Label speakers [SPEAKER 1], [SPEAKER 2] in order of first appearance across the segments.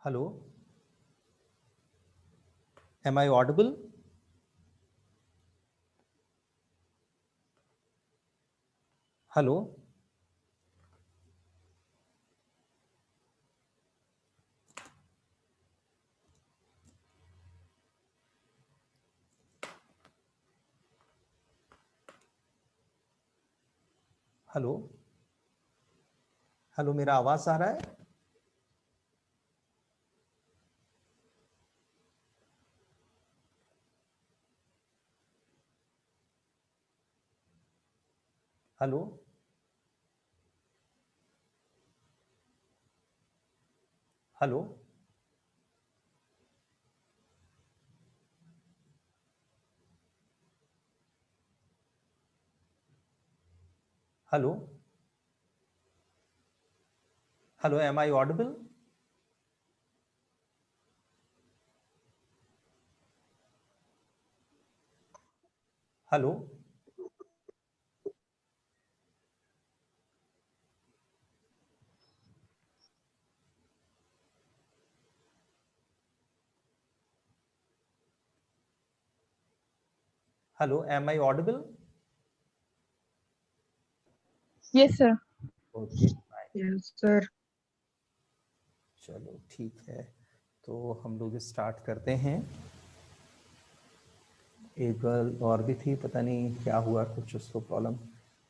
[SPEAKER 1] Hello, am I audible? Hello, hello hello, मेरा आवाज आ रहा है? Hello hello hello hello, am I audible? Hello hello, am I audible?
[SPEAKER 2] Yes, sir.
[SPEAKER 1] Okay,
[SPEAKER 2] Yes, sir.
[SPEAKER 1] चलो ठीक है, तो हम लोग स्टार्ट करते हैं। एक गर्ल और भी थी, पता नहीं क्या हुआ, कुछ उसको प्रॉब्लम।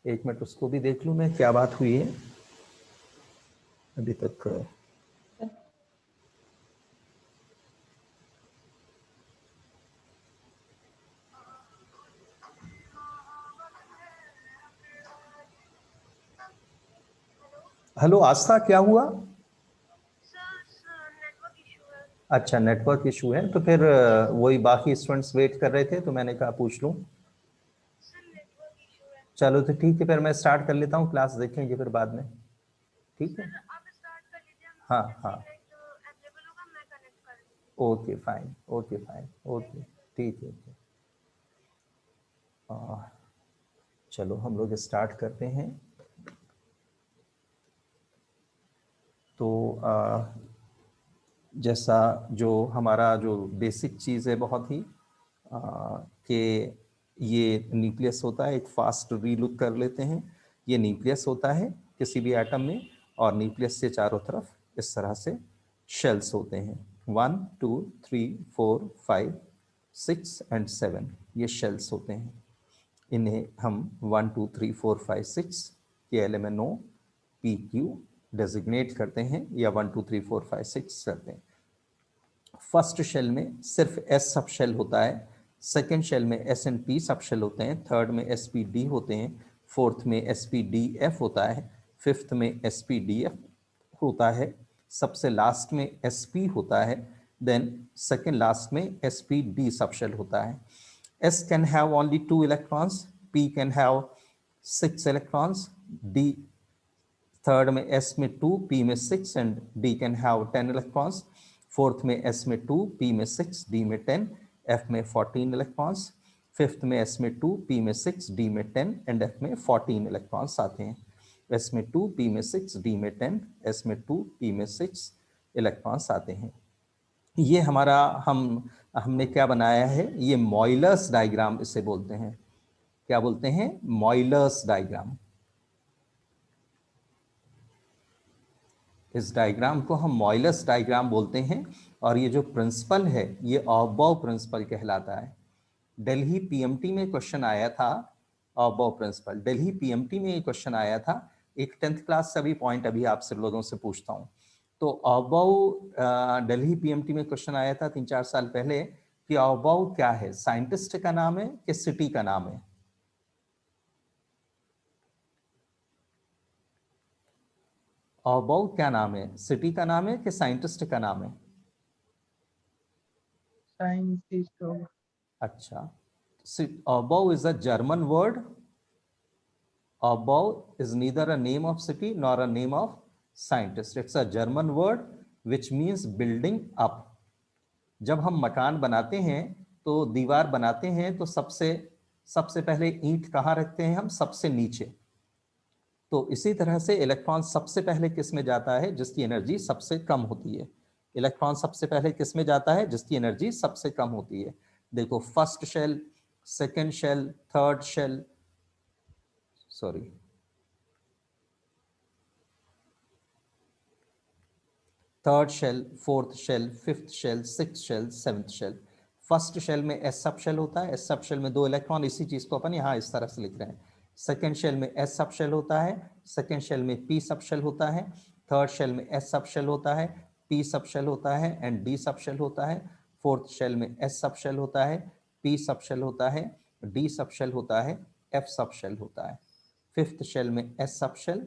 [SPEAKER 1] एक मिनट उसको भी देख लूँ मैं, क्या बात हुई है अभी तक। हेलो आस्था, क्या हुआ? अच्छा, नेटवर्क इशू है, तो फिर वही बाकी स्टूडेंट्स वेट कर रहे थे तो मैंने कहा पूछ लूं। चलो तो ठीक है, फिर मैं स्टार्ट कर लेता हूँ, क्लास देखेंगे फिर बाद में। ठीक है, हाँ हाँ, okay fine, okay fine, okay, ठीक है। चलो हम लोग स्टार्ट करते हैं। तो जैसा जो हमारा जो बेसिक चीज़ है बहुत ही कि ये न्यूक्लियस होता है। एक फास्ट रीलुक कर लेते हैं। ये न्यूक्लियस होता है किसी भी एटम में, और न्यूक्लियस से चारों तरफ इस तरह से शेल्स होते हैं। 1 2 3 4 5 6 एंड 7 ये शेल्स होते हैं। इन्हें हम 1 2 3 4 5 6 के LMNO PQ डेजिग्नेट करते हैं, या 1 2 3 4 5 6 करते हैं। फर्स्ट शेल में सिर्फ S सब शेल होता है, सेकेंड शेल में S and P subshell होते हैं, थर्ड में SPD होते हैं, फोर्थ में SPDF होता है, फिफ्थ में SPDF होता है, सबसे लास्ट में SP होता है, देन सेकेंड लास्ट में SPD सब शेल होता है। S can have only 2 electrons, P can have 6 electrons, D third में S में 2, P में 6 and D can have 10 electrons. Fourth में S में 2, P में 6, D में 10, F में 14 इलेक्ट्रॉन्स। फिफ्थ में S में 2, P में 6, D में 10 एंड F में 14 इलेक्ट्रॉन्स आते हैं। S में 2, P में 6, D में 10, S में 2, P में 6 इलेक्ट्रॉन्स आते हैं। ये हमारा हमने क्या बनाया है, ये मॉइलर्स डायग्राम इसे बोलते हैं। क्या बोलते हैं? मॉइलर्स डायग्राम। इस डायग्राम को हम मॉइलर्स डायग्राम बोलते हैं, और ये जो प्रिंसिपल है ये अबव प्रिंसिपल कहलाता है। दिल्ली पीएमटी में क्वेश्चन आया था, अबव प्रिंसिपल। दिल्ली पीएमटी में ये क्वेश्चन आया था, एक 10th क्लास से भी पॉइंट अभी आपसे लोगों से पूछता हूँ। तो अबव दिल्ली पीएमटी में क्वेश्चन आया था 3-4 साल पहले कि अबव क्या है, साइंटिस्ट का नाम है कि सिटी का नाम है? अबव क्या नाम है, सिटी का नाम है कि साइंटिस्ट का नाम है?
[SPEAKER 2] Scientist होगा।
[SPEAKER 1] अच्छा, above is a German word. Above is neither a name of city nor a name of scientist. It's a German word which means building up. जब हम मकान बनाते हैं तो दीवार बनाते हैं तो सबसे पहले ईंट कहाँ रखते हैं हम? सबसे नीचे। तो इसी तरह से इलेक्ट्रॉन सबसे पहले किस में जाता है? जिसकी एनर्जी सबसे कम होती है। इलेक्ट्रॉन सबसे पहले किस में जाता है? जिसकी एनर्जी सबसे कम होती है। देखो first shell, second shell, third shell, sorry third shell, fourth shell, fifth shell, six shell, seventh shell. First shell में एस सब शेल होता है, एस सब शेल में 2 इलेक्ट्रॉन, इसी चीज को अपन यहाँ इस तरह से लिख रहे हैं। सेकेंड शेल में एस सब शेल होता है, सेकेंड शेल में पी सब शेल होता है, थर्ड शेल में एस सब शेल होता है, पी सब शेल होता है एंड डी सब शेल होता है। फोर्थ शेल में एस सब शेल होता है, पी सब शेल होता है, डी सब शेल होता है, एफ सब शेल होता है। फिफ्थ शेल में s sub shell,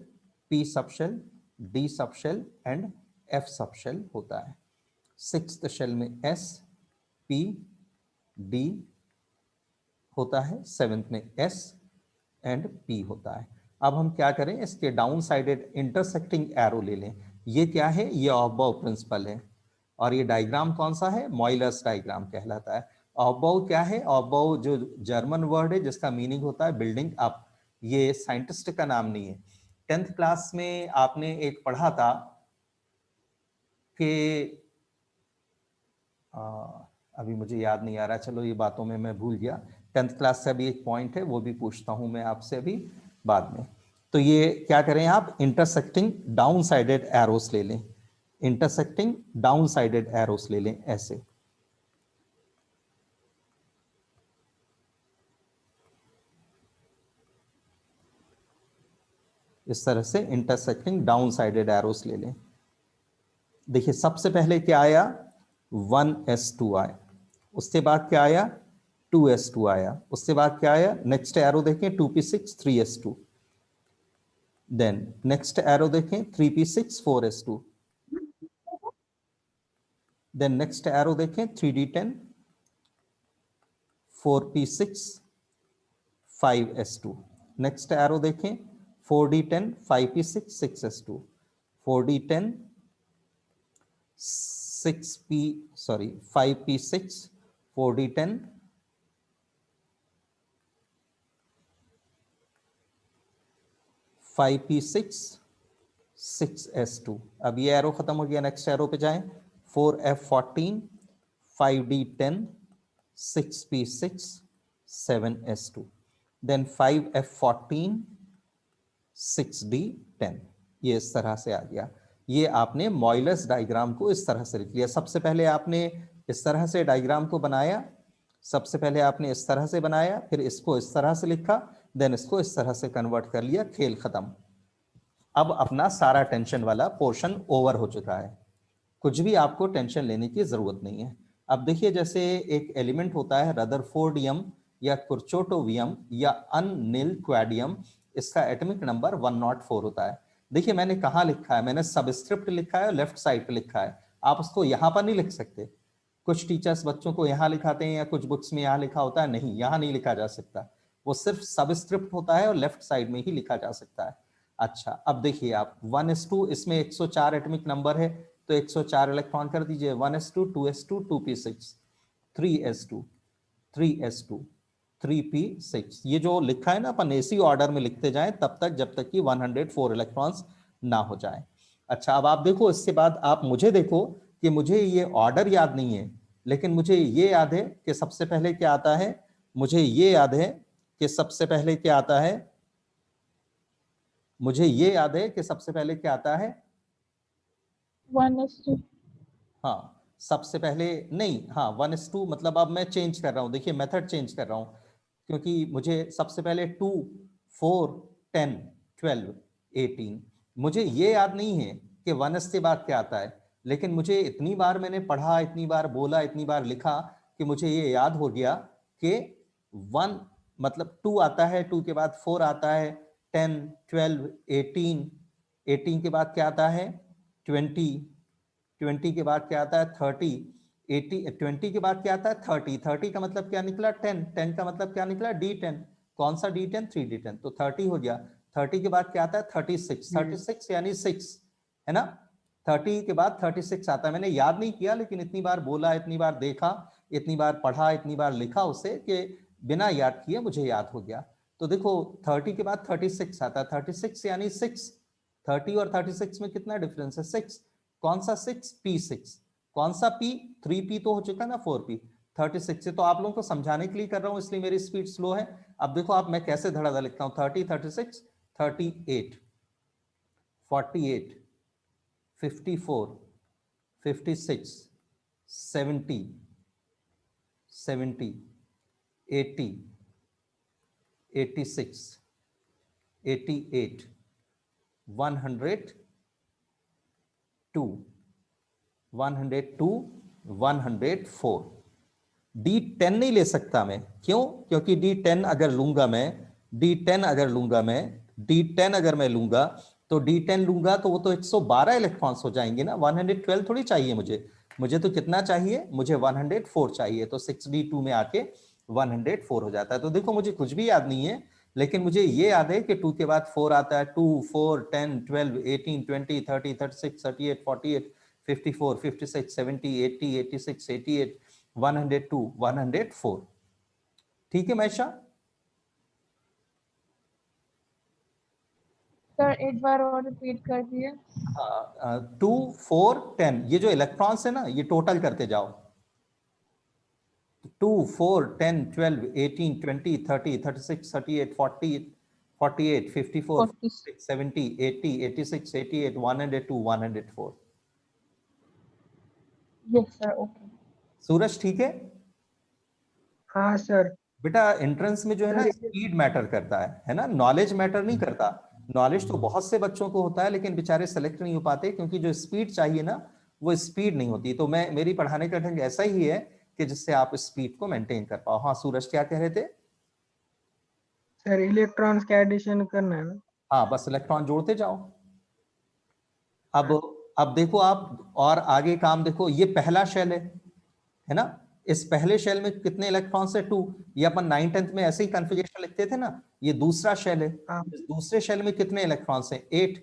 [SPEAKER 1] p sub shell, d sub shell and f sub shell होता है। सिक्स्थ शेल में एस, पी, डी होता है, सेवेंथ में एस एंड पी होता है। अब हम क्या करें, इसके डाउन साइडेड इंटरसेक्टिंग एरो ले लें। ये क्या है? ये ऑफबाउ प्रिंसिपल है। और ये डायग्राम कौन सा है? मॉइलर्स डायग्राम कहलाता है। ऑफबाउ क्या है? ऑफबाउ जो जर्मन वर्ड है जिसका मीनिंग होता है बिल्डिंग अप। ये साइंटिस्ट का नाम नहीं है। 10th क्लास में आपने एक पढ़ा था कि अभी मुझे याद नहीं आ रहा, चलो ये बातों में मैं भूल गया। 10th क्लास से अभी एक पॉइंट है, वो भी पूछता हूं मैं आपसे अभी बाद में। तो ये क्या करें आप? इंटरसेक्टिंग डाउन साइडेड एरोस ले लें, इंटरसेक्टिंग डाउन साइडेड एरोस ले लें ऐसे। इस तरह से इंटरसेक्टिंग डाउन साइडेड एरोस ले लें। देखिए सबसे पहले क्या आया? 1s2 आया, उसके बाद क्या आया? 2s2 आया, उसके बाद क्या आया? नेक्स्ट एरो देखें 2p6 3s2, then next arrow देखें 3p6 4s2, then next arrow देखें 3d10 4p6 5s2, next arrow देखें 4d10 5p6 6s2, 4d10 5p6 4d10 5p6 6s2। अब ये एरो खत्म हो गया, नेक्स्ट एरो पे जाएं 4f14 5d10 6p6 7s2, then 5f14 6d10। ये इस तरह से आ गया। ये आपने मॉइलर्स डायग्राम को इस तरह से लिख लिया। सबसे पहले आपने इस तरह से डायग्राम को बनाया, सबसे पहले आपने इस तरह से बनाया, फिर इसको इस तरह से लिखा, देन इसको इस तरह से कन्वर्ट कर लिया, खेल खत्म। अब अपना सारा टेंशन वाला पोर्शन ओवर हो चुका है, कुछ भी आपको टेंशन लेने की जरूरत नहीं है। अब देखिए जैसे एक एलिमेंट होता है रदरफोर्डियम या कुर्चोटोवियम या अननिलक्वाडियम, इसका एटॉमिक नंबर 104 होता है। देखिए मैंने कहाँ लिखा है, मैंने सबस्क्रिप्ट लिखा है और लेफ्ट साइड पे लिखा है, आप उसको यहाँ पर नहीं लिख सकते। कुछ टीचर्स बच्चों को यहाँ लिखाते हैं या कुछ बुक्स में यहाँ लिखा होता है, नहीं यहाँ नहीं लिखा जा सकता, वो सिर्फ सबस्क्रिप्ट होता है और लेफ्ट साइड में ही लिखा जा सकता है। अच्छा अब देखिए आप 1s2, इसमें 104 एटॉमिक नंबर है तो 104 इलेक्ट्रॉन कर दीजिए, 1s2 2s2 2p6 3s2 3s2 3p6। ये जो लिखा है ना अपन इसी ऑर्डर में लिखते जाएं तब तक जब तक कि 104 इलेक्ट्रॉन्स ना हो जाए। अच्छा अब आप देखो, इसके बाद आप मुझे देखो कि मुझे ये ऑर्डर याद नहीं है, लेकिन मुझे ये याद है कि सबसे पहले क्या आता है, मुझे ये याद है कि सबसे पहले क्या आता है, मुझे ये याद है कि सबसे पहले क्या आता है
[SPEAKER 2] 1s2।
[SPEAKER 1] हाँ सबसे पहले नहीं, हाँ 1s2 मतलब अब मैं चेंज कर रहा हूं, देखिए मेथड चेंज कर रहा हूं, क्योंकि मुझे सबसे पहले 2 4 10 12 18, मुझे ये याद नहीं है कि 1s के बाद क्या आता है, लेकिन मुझे इतनी बार मैंने पढ़ा, इतनी बार बोला, इतनी बार लिखा कि मुझे ये याद हो गया कि 1 मतलब 2 आता है, 2 के बाद 4 आता है, 10 12 18, 18 के बाद क्या आता है 20, 20 के बाद क्या आता है 30, 80 20 के बाद क्या आता है 30, 30 का मतलब क्या निकला 10, 10 का मतलब क्या निकला D10, कौन सा D10 3D10, तो 30 हो गया। 30 के बाद क्या आता है 36, 36 यानी 6 है ना, 30 के बाद 36 आता है। मैंने याद नहीं किया लेकिन इतनी बार बोला, इतनी बार देखा, इतनी बार पढ़ा, इतनी बार लिखा उसे कि बिना याद किए मुझे याद हो गया। तो देखो 30 के बाद 36 आता है, 36 यानी 6, 30 और 36 में कितना डिफरेंस है 6, कौन सा 6 P6, कौन सा पी, 3p तो हो चुका ना, 4p, 36 से। तो आप लोगों को समझाने के लिए कर रहा हूं, इसलिए मेरी स्पीड स्लो है। अब देखो आप, मैं कैसे धड़ाधड़ लिखता हूं, 30, 36, 38, 48, 54, 56, 70, 70, 80, 86, 88, 102, 102, 104। D10 नहीं ले सकता मैं, क्यों? क्योंकि D10 अगर लूंगा मैं, D10 अगर लूंगा मैं, D10 अगर मैं लूंगा, तो D10 लूंगा तो वो तो 112 इलेक्ट्रॉन्स हो जाएंगे ना, 112 थोड़ी चाहिए मुझे। मुझे तो कितना चाहिए? मुझे 104 चाहिए। तो 6D2 में आके 104 हो जाता है। तो देखो मुझे कुछ भी याद नहीं है, लेकिन मुझे ये याद है कि 2 के बाद 4 आता है। 2, 4, 10, 12, 18, 20, 30, 36, 38, 48, 54, 56, 70, 80, 86, 88, 102, 104। ठीक है मैशा?
[SPEAKER 2] सर एक बार और रिपीट कर दिए।
[SPEAKER 1] 2, 4, 10, ये जो इलेक्ट्रॉन्स है ना, ये टोटल करते जाओ। 2, 4, 10, 12, 18, 20, 30, 36, 38, 40, 48, 54,
[SPEAKER 2] 40।
[SPEAKER 1] 56, 70, 80, 86, 88, 102, 104।
[SPEAKER 2] Yes sir, okay.
[SPEAKER 1] सूरज ठीक है?
[SPEAKER 2] हाँ सर।
[SPEAKER 1] बेटा एंट्रेंस में जो है ना,
[SPEAKER 2] सर
[SPEAKER 1] स्पीड मैटर करता है ना, नॉलेज मैटर नहीं करता। नॉलेज तो बहुत से बच्चों को होता है, लेकिन बेचारे सेलेक्ट नहीं हो पाते, क्योंकि जो स्पीड चाहिए ना, वो स्पीड नहीं होती। तो मैं, मेरी पढ़ाने का ढंग ऐसा ही है कि जिससे आप स्पीड को मेंटेन कर पाओ। हाँ सूरज क्या कह रहे थे?
[SPEAKER 2] सर इलेक्ट्रॉन्स का एडिशन करना है ना?
[SPEAKER 1] हाँ बस इलेक्ट्रॉन जोड़ते जाओ। अब अब देखो आप, और आगे काम देखो, ये पहला शेल है ना? इस पहले शेल में कितने इलेक्ट्रॉन्स है? 2। ये अपन 9 10th में ऐसे ही कॉन्फ़िगरेशन लिखते थे ना। ये दूसरा शेल है।
[SPEAKER 2] हाँ।
[SPEAKER 1] इस दूसरे शेल में कितने इलेक्ट्रॉन्स हैं? 8,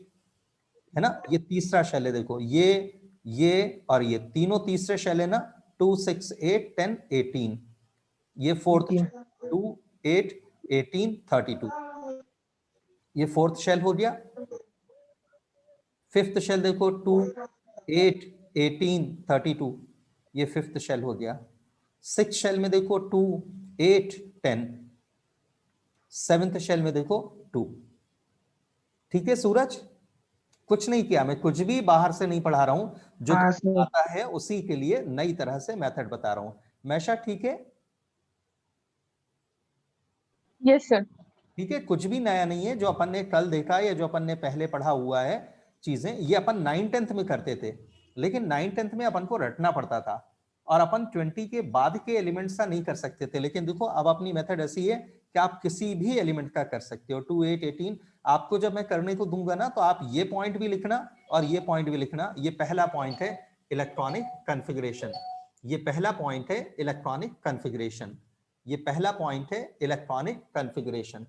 [SPEAKER 1] है ना? ये तीसरा शेल है, देखो ये और ये तीनों तीसरे शेल है ना। 2, 6, 8, 10, 18। ये फोर्थ
[SPEAKER 2] 18।
[SPEAKER 1] शेल, 2, 8, 18, 32। ये फोर्थ शेल हो गया। फिफ्थ शेल देखो, 2, 8, 18, 32। ये फिफ्थ शेल हो गया। सिक्स शेल में देखो 2, 8, 10। सेवेंथ शेल में देखो 2। ठीक है सूरज? कुछ नहीं किया मैं, कुछ भी बाहर से नहीं पढ़ा रहा हूं, जो
[SPEAKER 2] हाँ
[SPEAKER 1] तुम्हें
[SPEAKER 2] सर।
[SPEAKER 1] आता है उसी के लिए नई तरह से मेथड बता रहा हूं। मैशा ठीक है?
[SPEAKER 2] Yes sir.
[SPEAKER 1] ठीक है, कुछ भी नया नहीं है जो अपन ने कल देखा या जो अपन ने पहले पढ़ा हुआ है। चीजें ये अपन 9 10th में करते थे, लेकिन 9 10th में अपन को रटना पड़ता था, और अपन 20 के बाद के एलिमेंट्स का नहीं कर सकते थे। लेकिन देखो अब अपनी मेथड ऐसी है कि आप किसी भी एलिमेंट का कर सकते हो। 2, 8, 18 आपको जब मैं करने को दूंगा ना, तो आप ये पॉइंट भी लिखना और ये पॉइंट भी लिखना। ये पहला पॉइंट है इलेक्ट्रॉनिक कॉन्फ़िगरेशन। ये पहला पॉइंट है इलेक्ट्रॉनिक कॉन्फ़िगरेशन। ये पहला पॉइंट है इलेक्ट्रॉनिक कॉन्फ़िगरेशन।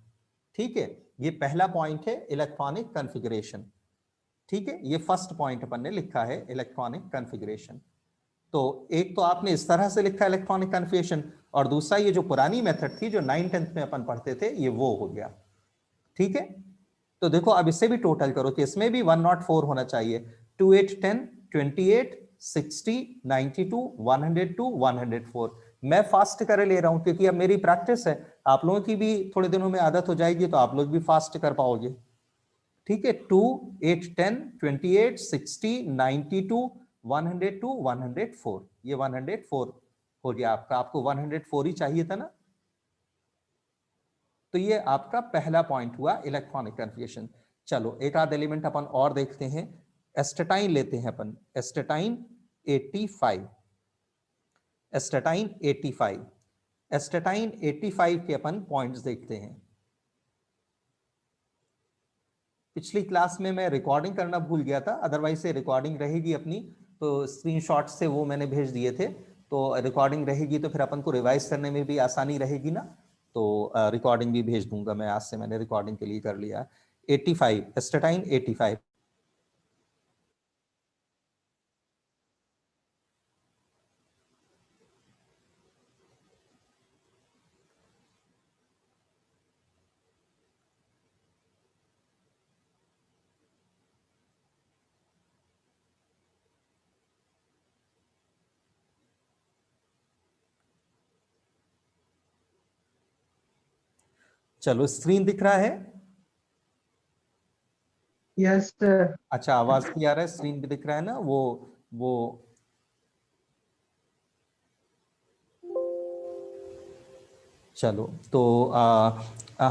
[SPEAKER 1] ठीक है, ये पहला पॉइंट है इलेक्ट्रॉनिक कॉन्फ़िगरेशन। ठीक है, ये फर्स्ट पॉइंट अपन ने लिखा है इलेक्ट्रॉनिक कॉन्फ़िगरेशन। तो एक तो आपने इस तरह से लिखा इलेक्ट्रॉनिक कॉन्फ़िगरेशन, और दूसरा ये जो पुरानी मेथड थी जो 9 10th में अपन पढ़ते थे, ये वो हो गया। ठीक है, तो देखो अब इसे भी टोटल करो तो इसमें भी 104 होना चाहिए। 2, 8, 10, 28, 60, 92, 102, 104। मैं फास्ट कर ले रहा हूं क्योंकि अब मेरी प्रैक्टिस है। आप लोगों की भी थोड़े दिनों में आदत हो जाएगी, तो आप लोग भी फास्ट कर पाओगे। ठीक है, 2, 8, 10, 28, 60, 92, 102, 104। ये 104 हो गया आपका। आपको 104 ही चाहिए था ना? तो ये आपका पहला पॉइंट हुआ इलेक्ट्रॉनिक कॉन्फ़िगरेशन। चलो एक आध एलिमेंट अपन और देखते हैं। एस्टेटाइन लेते हैं अपन, एस्टेटाइन 85। एस्टेटाइन 85, एस्टेटाइन 85 के अपन पॉइंट्स देखते हैं। पिछली क्लास में मैं रिकॉर्डिंग करना भूल गया था, अदरवाइज से रिकॉर्डिंग रहेगी अपनी, तो स्क्रीनशॉट से वो मैंने भेज दिए थे। तो रिकॉर्डिंग रहेगी तो फिर अपन को रिवाइज करने में भी आसानी रहेगी ना। तो रिकॉर्डिंग भी भेज दूंगा मैं, आज से मैंने रिकॉर्डिंग के लिए कर लिया। 85, एस्टेटाइन 85। चलो स्क्रीन दिख रहा है?
[SPEAKER 2] Yes sir.
[SPEAKER 1] अच्छा, आवाज भी आ रहा है, स्क्रीन भी दिख रहा है ना? वो चलो तो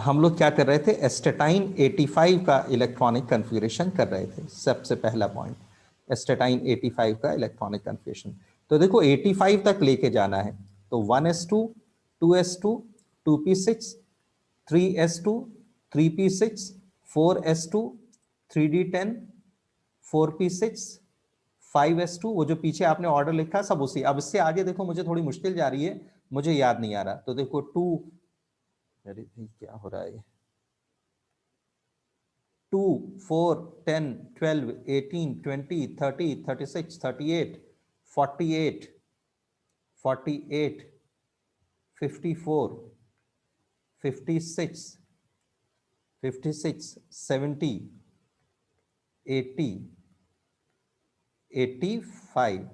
[SPEAKER 1] हम लोग क्या कर रहे थे, एस्टेटाइन 85 का इलेक्ट्रॉनिक कन्फिगरेशन कर रहे थे। सबसे पहला पॉइंट, एस्टेटाइन 85 का इलेक्ट्रॉनिक कन्फिगरेशन। तो देखो 85 तक लेके जाना है, तो 1s2, 2s2, 2p6, 3s2, 3p6, 4s2, 3d10, 4p6, 5s2, वो जो पीछे आपने ऑर्डर लिखा सब उसी। अब इससे आगे देखो मुझे थोड़ी मुश्किल जा रही है, मुझे याद नहीं आ रहा। तो देखो 2, अरे भाई क्या हो रहा है, 2, 4, 10, 12, 18, 20, 30, 36, 38, 48, 48, 54, 56, 56, 70, 80, 85,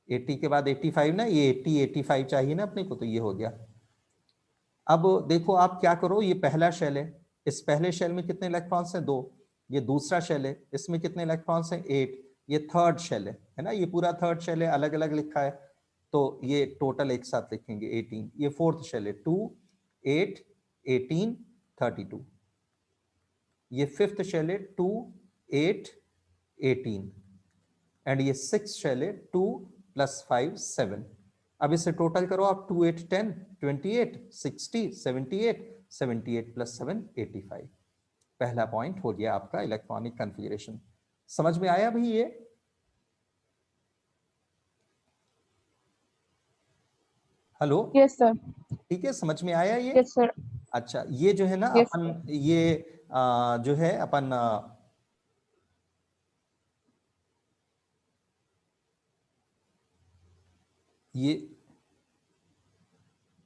[SPEAKER 1] 80 के बाद 85 ना, ये 80, 85 चाहिए ना अपने को, तो ये हो गया। अब देखो आप क्या करो, ये पहला शेल है, इस पहले शेल में कितने इलेक्ट्रॉन्स हैं? 2। ये दूसरा शेल है, इसमें कितने इलेक्ट्रॉन्स हैं? 8। ये थर्ड शेल है ना, ये पूरा थर्ड शेल है, अलग अलग लिखा है, तो ये टोटल एक साथ लिखेंगे 18। ये फोर्थ शेल है, 2, 8, 18, 32। ये फिफ्थ शेल है, 2, 8, 18, एंड ये सिक्स शेल है, 2 + 5, 7। अब इसे टोटल करो आप, 2, 8, 10, 28, 60, 78, 78 + 7, 85। पहला पॉइंट हो गया आपका इलेक्ट्रॉनिक कॉन्फ़िगरेशन। समझ में आया भाई ये? हेलो?
[SPEAKER 3] Yes sir.
[SPEAKER 1] ठीक है, समझ में आया ये?
[SPEAKER 3] Yes sir.
[SPEAKER 1] अच्छा, ये जो है ना
[SPEAKER 3] यस
[SPEAKER 1] अपन,
[SPEAKER 3] सर।
[SPEAKER 1] ये जो है अपन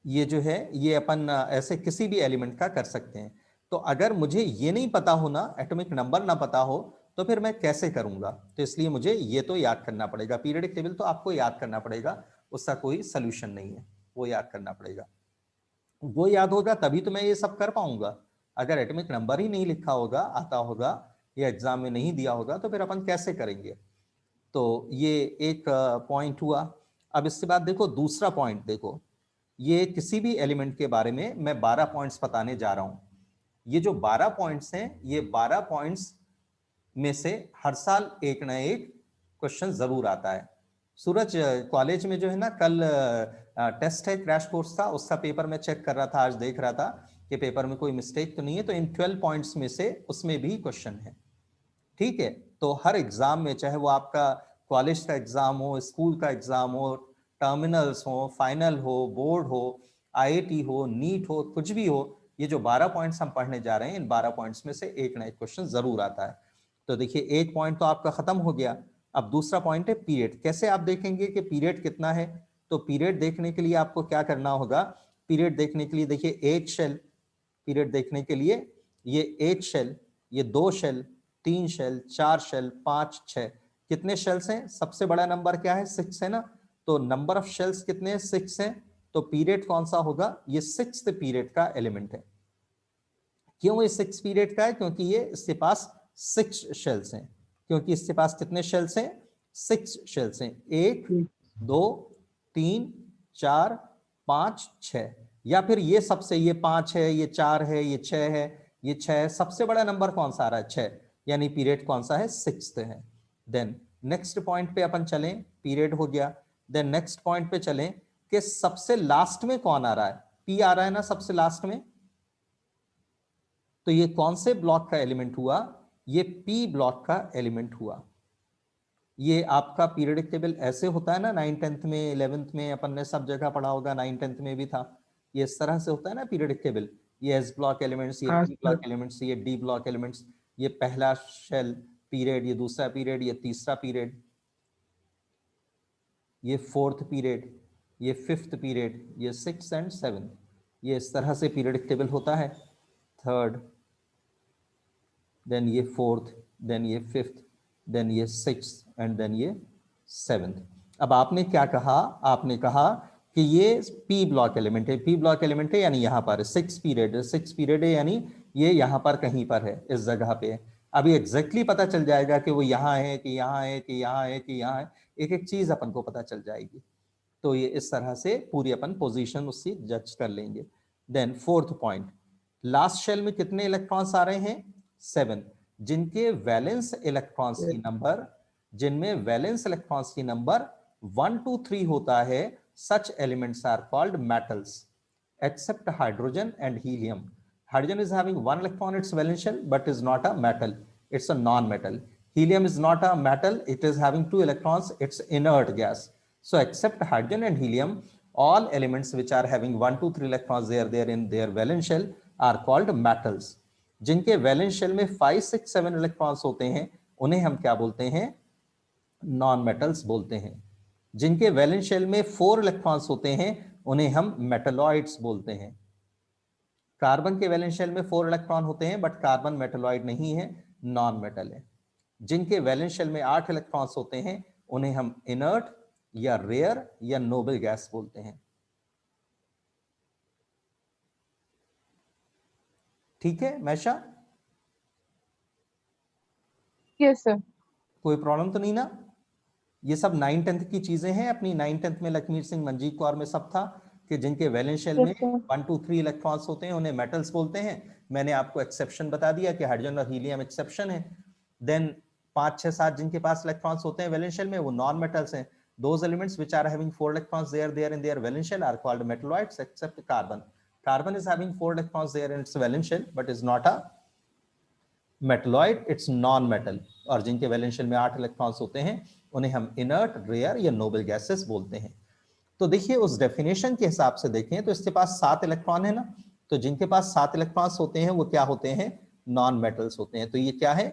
[SPEAKER 1] ये जो है ये अपन ऐसे किसी भी एलिमेंट का कर सकते हैं। तो अगर मुझे ये नहीं पता हो ना, एटॉमिक नंबर ना पता हो, तो फिर मैं कैसे करूंगा? तो इसलिए मुझे ये तो याद करना पड़ेगा, पीरियडिक टेबल तो आपको याद करना पड़ेगा, उसका कोई सोल्यूशन नहीं है, वो याद करना पड़ेगा। वो याद होगा तभी तो मैं ये सब कर पाऊंगा। अगर एटॉमिक नंबर ही नहीं लिखा होगा, आता होगा, या एग्जाम में नहीं दिया होगा, तो फिर अपन कैसे करेंगे? तो ये एक पॉइंट हुआ। अब इसके बाद देखो दूसरा पॉइंट, देखो ये किसी भी एलिमेंट के बारे में मैं 12 पॉइंट्स बताने जा रहा हूं। ये जो 12 पॉइंट्स हैं, ये 12 पॉइंट्स में से हर साल एक ना एक क्वेश्चन जरूर आता है। सूरज, कॉलेज में जो है ना, कल टेस्ट है, क्रैश कोर्स का, उसका पेपर मैं चेक कर रहा था, आज देख रहा था कि पेपर में कोई मिस्टेक तो नहीं है। तो इन 12 पॉइंट्स में से उसमें भी क्वेश्चन है, ठीक है? तो हर एग्जाम में, चाहे वो आपका कॉलेज का एग्जाम हो, स्कूल का एग्जाम हो, टर्मिनल्स हो, फाइनल हो, बोर्ड हो, आईआईटी हो, नीट हो, कुछ भी हो, ये जो 12 पॉइंट्स हम पढ़ने जा रहे हैं, इन 12 पॉइंट्स में से एक ना एक क्वेश्चन जरूर आता है। तो देखिए एक पॉइंट तो आपका खत्म हो गया। अब दूसरा पॉइंट है पीरियड। कैसे आप देखेंगे कि पीरियड कितना है? तो पीरियड देखने के लिए आपको क्या करना होगा? पीरियड देखने के लिए देखिए, एक शेल, पीरियड देखने के लिए ये एक शेल, ये दो शेल, तीन शेल, चार शेल, 5, 6, कितने शेल्स हैं? सबसे बड़ा नंबर क्या है? 6 है ना। तो नंबर ऑफ शेल्स कितने हैं? 6 हैं। तो पीरियड कौन सा होगा? ये 6th पीरियड का एलिमेंट है। क्यों ये 6 पीरियड का है? क्योंकि ये इसके पास 6 शेल्स हैं। क्योंकि इसके पास कितने शेल्स हैं? 6 शेल्स हैं। 1, 2, 3, 4, 5, 6। या फिर ये सबसे, ये 5 है, ये 4 है, ये 6 है, ये 6 है। सबसे बड़ा नंबर कौन सा आ रहा है? 6, यानी पीरियड कौन सा है? 6th है। देन नेक्स्ट पॉइंट पे अपन चलें, पीरियड हो गया। देन नेक्स्ट पॉइंट पे चलें कि सबसे लास्ट में कौन आ रहा है? पी आ रहा है ना सबसे लास्ट में। तो ये कौन से ब्लॉक का एलिमेंट हुआ? ये पी ब्लॉक का एलिमेंट हुआ। ये आपका पीरियडिक टेबल ऐसे होता है ना, 9th 10th में, 11th में अपन ने सब जगह पढ़ा होगा, 9th 10th में भी था। ये इस तरह से होता है ना पीरियडिक टेबल। ये एस ब्लॉक एलिमेंट्स, ये
[SPEAKER 2] हाँ
[SPEAKER 1] पी
[SPEAKER 2] सर।
[SPEAKER 1] ब्लॉक एलिमेंट्स, ये डी ब्लॉक एलिमेंट्स, ये पहला शेल पीरियड, ये दूसरा पीरियड, ये तीसरा पीरियड, ये 4th पीरियड, ये 5th पीरियड, ये 6th एंड 7th। ये इस तरह से पीरियडिक टेबल होता है। 3rd, देन ये 4th, देन ये 5th, देन ये 6th एंड देन ये 7th। अब आपने क्या कहा? आपने कहा कि ये पी ब्लॉक एलिमेंट है, पी ब्लॉक एलिमेंट है यानी यहाँ पर 6 पीरियड है, 6 पीरियड है यानी ये यहाँ पर कहीं पर है, इस जगह पे है। अभी एग्जैक्टली पता चल जाएगा कि वो यहाँ है कि यहाँ है कि यहाँ है कि यहाँ है, एक एक चीज अपन को पता चल जाएगी। तो ये इस तरह से पूरी अपन पोजीशन उससे जज कर लेंगे। Then fourth point, last shell में कितने इलेक्ट्रॉन्स आ रहे हैं? 7, जिनके वैलेंस इलेक्ट्रॉन्स की नंबर, जिनमें वैलेंस इलेक्ट्रॉन्स की नंबर 1 2 3 होता है, such elements are called metals except hydrogen and helium. Hydrogen is having 1 electron its valence shell but is not a metal, it's a non-metal. Helium is not a metal, it is having 2 electrons, it's inert gas. So except hydrogen and helium, all elements which are having 1 2 3 electrons there in their valence shell are called metals. जिनके valence shell में 5 6 7 electrons होते हैं उन्हें हम क्या बोलते हैं? Non metals बोलते हैं। जिनके वैलेंस शेल में 4 इलेक्ट्रॉन्स होते हैं उन्हें हम मेटलॉइड्स बोलते हैं। कार्बन के वैलेंस शेल में 4 इलेक्ट्रॉन होते हैं बट कार्बन मेटलॉइड नहीं है, नॉन मेटल है। जिनके वैलेंस शेल में 8 इलेक्ट्रॉन्स होते हैं उन्हें हम इनर्ट या रेयर या नोबल गैस बोलते हैं। ठीक है मैशा?
[SPEAKER 3] Yes sir.
[SPEAKER 1] कोई प्रॉब्लम तो नहीं ना? ये सब 9 10th की चीजें हैं। अपनी 9 10th में लखमीर सिंह मंजीत कौर में सब था कि जिनके वैलेंस शेल में 1 2 3 इलेक्ट्रॉन्स होते हैं उन्हें मेटल्स बोलते हैं। मैंने आपको एक्सेप्शन बता दिया कि हाइड्रोजन और हीलियम एक्सेप्शन है। देन 5 6 7 जिनके पास इलेक्ट्रॉन्स होते हैं वैलेंस शेल में वो नॉन मेटल्स हैं। Those elements which are having 4 electrons there in their valence shell are called metalloids except carbon. Carbon is having 4 electrons there in its valence shell but is not a metalloid, it's non metal. और जिनके valence shell में 8 electrons होते हैं उन्हें हम inert, rare या noble gases बोलते हैं। तो देखिए उस डेफिनेशन के हिसाब से देखें तो इसके पास 7 इलेक्ट्रॉन है ना, तो जिनके पास 7 इलेक्ट्रॉन्स होते हैं वो क्या होते हैं? नॉन मेटल्स होते हैं। तो ये क्या है?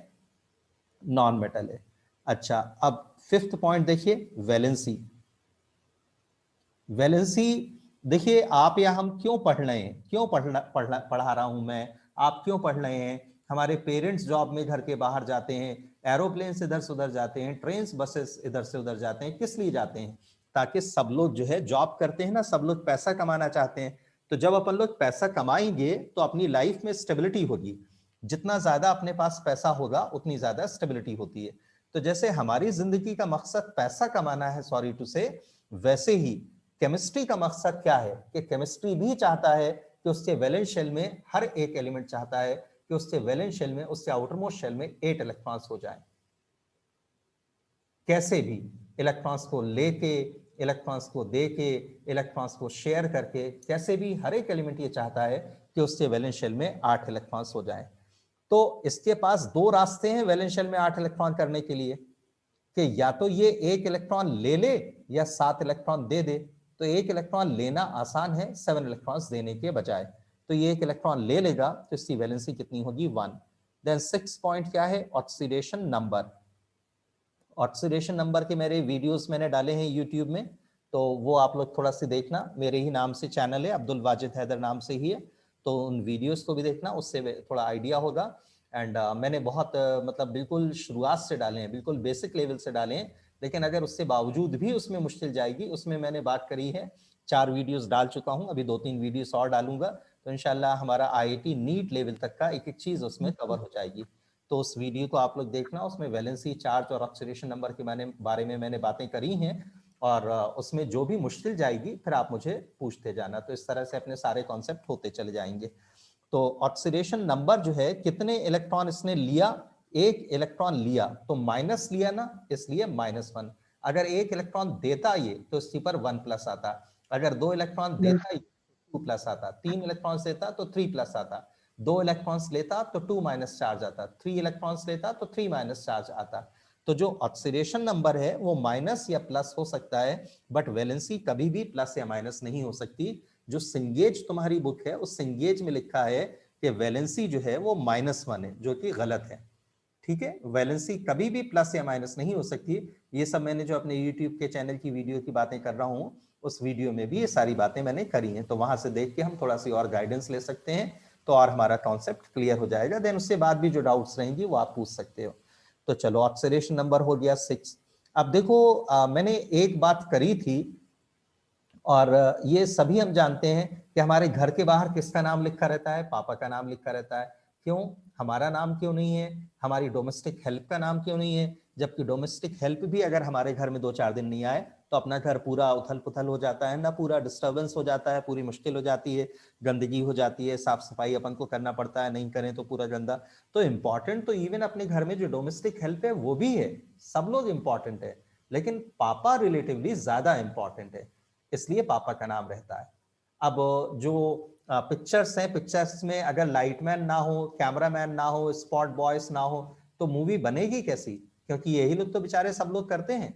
[SPEAKER 1] नॉन मेटल है। अच्छा, अब 5th पॉइंट देखिए, वैलेंसी। वैलेंसी देखिए आप या हम क्यों पढ़ रहे हैं, क्यों पढ़ा रहा हूं मैं, आप क्यों पढ़ रहे हैं? हमारे पेरेंट्स जॉब में घर के बाहर जाते हैं, एरोप्लेन से इधर से उधर जाते हैं, ट्रेन बसेस इधर से उधर जाते हैं, किस लिए जाते हैं? ताकि सब लोग जो है जॉब करते हैं ना, सब लोग पैसा कमाना चाहते हैं। तो जब अपन लोग पैसा कमाएंगे तो अपनी लाइफ में स्टेबिलिटी होगी। जितना ज्यादा अपने पास पैसा होगा उतनी ज्यादा स्टेबिलिटी होती है। तो जैसे हमारी जिंदगी का मकसद पैसा कमाना है, सॉरी टू से, वैसे ही केमिस्ट्री का मकसद क्या है कि केमिस्ट्री भी चाहता है कि उसके वैलेंस शेल में हर एक एलिमेंट चाहता है कि उसके वैलेंस शेल में, उसके आउटरमोस्ट शेल में 8 इलेक्ट्रॉन्स हो जाए। कैसे भी इलेक्ट्रॉन्स को लेके, इलेक्ट्रॉन्स को देके, इलेक्ट्रॉन्स को शेयर करके, कैसे भी हर एक एलिमेंट ये चाहता है कि उसके वैलेंस शेल में 8 इलेक्ट्रॉन्स हो जाए। तो इसके पास 2 रास्ते हैं वैलेंस शेल में 8 इलेक्ट्रॉन करने के लिए, कि या तो ये 1 इलेक्ट्रॉन ले ले या 7 इलेक्ट्रॉन दे दे। तो 1 इलेक्ट्रॉन लेना आसान है 7 इलेक्ट्रॉन्स देने के बजाय। तो ये 1 इलेक्ट्रॉन ले लेगा तो इसकी वैलेंसी कितनी होगी? 1। देन 6 पॉइंट क्या है? Oxidation number. ऑक्सीडेशन नंबर के मेरे वीडियोस मैंने डाले हैं यूट्यूब में, तो वो आप लोग थोड़ा सी देखना। मेरे ही नाम से चैनल है, अब्दुल वाजिद हैदर नाम से ही है, तो उन वीडियोस को भी देखना, उससे थोड़ा आइडिया होगा। एंड मैंने बहुत मतलब बिल्कुल शुरुआत से डाले हैं, बिल्कुल बेसिक लेवल से डाले हैं, लेकिन अगर उससे बावजूद भी उसमें मुश्किल जाएगी, उसमें मैंने बात करी है, 4 वीडियोस डाल चुका हूं, अभी 2-3 वीडियोस और डालूंगा, तो इंशाल्लाह हमारा IIT नीट लेवल तक का एक एक चीज उसमें कवर हो जाएगी। तो उस वीडियो को आप लोग देखना, उसमें वैलेंसी चार्ज और ऑक्सीडेशन नंबर के बारे में मैंने बातें करी हैं, और उसमें जो भी मुश्किल जाएगी फिर आप मुझे पूछते जाना। तो इस तरह से अपने सारे कॉन्सेप्ट होते चले जाएंगे। तो ऑक्सीडेशन नंबर जो है, कितने इलेक्ट्रॉन इसने लिया? 1 इलेक्ट्रॉन लिया, तो माइनस लिया ना, इसलिए -1। अगर 1 इलेक्ट्रॉन देता ये तो इसके पर 1+ आता। अगर 2 इलेक्ट्रॉन देता ये 2+ आता, 3 इलेक्ट्रॉन देता तो 3+ आता, 2 इलेक्ट्रॉन्स लेता तो 2- चार्ज आता, 3 इलेक्ट्रॉन्स लेता तो 3- चार्ज आता। तो जो ऑक्सीडेशन नंबर है वो माइनस या प्लस हो सकता है, बट वैलेंसी कभी भी प्लस या माइनस नहीं हो सकती। जो सिंगेज तुम्हारी बुक है उस सिंगेज में लिखा है कि वैलेंसी जो है वो -1 है, जो कि गलत है। ठीक है, वैलेंसी कभी भी प्लस या माइनस नहीं हो सकती। ये सब मैंने जो अपने YouTube के चैनल की वीडियो की बातें कर रहा हूं, उस वीडियो में भी ये सारी बातें मैंने करी हैं, तो वहां से देख के हम थोड़ा सी और गाइडेंस ले सकते हैं, तो और हमारा कॉन्सेप्ट क्लियर हो जाएगा। देन उससे बाद भी जो डाउट्स रहेंगी वो आप पूछ सकते हो। तो चलो, ऑक्सीडेशन नंबर हो गया 6। अब देखो मैंने एक बात करी थी, और ये सभी हम जानते हैं कि हमारे घर के बाहर किसका नाम लिखा रहता है, पापा का नाम लिखा रहता है। क्यों? हमारा नाम क्यों नहीं है, हमारी डोमेस्टिक हेल्प का नाम क्यों नहीं है? जबकि डोमेस्टिक हेल्प भी अगर हमारे घर में 2-4 दिन नहीं आए तो अपना घर पूरा उथल पुथल हो जाता है ना, पूरा डिस्टर्बेंस हो जाता है, पूरी मुश्किल हो जाती है, गंदगी हो जाती है, साफ सफाई अपन को करना पड़ता है, नहीं करें तो पूरा गंदा। तो इम्पॉर्टेंट तो इवन अपने घर में जो डोमेस्टिक हेल्प है वो भी है, सब लोग इम्पॉर्टेंट है, लेकिन पापा रिलेटिवली ज्यादा इंपॉर्टेंट है, इसलिए पापा का नाम रहता है। अब जो पिक्चर्स हैं, पिक्चर्स में अगर लाइटमैन ना हो, कैमरामैन ना हो, स्पॉट बॉयज ना हो तो मूवी बनेगी कैसी? क्योंकि यही लोग तो बेचारे सब लोग करते हैं,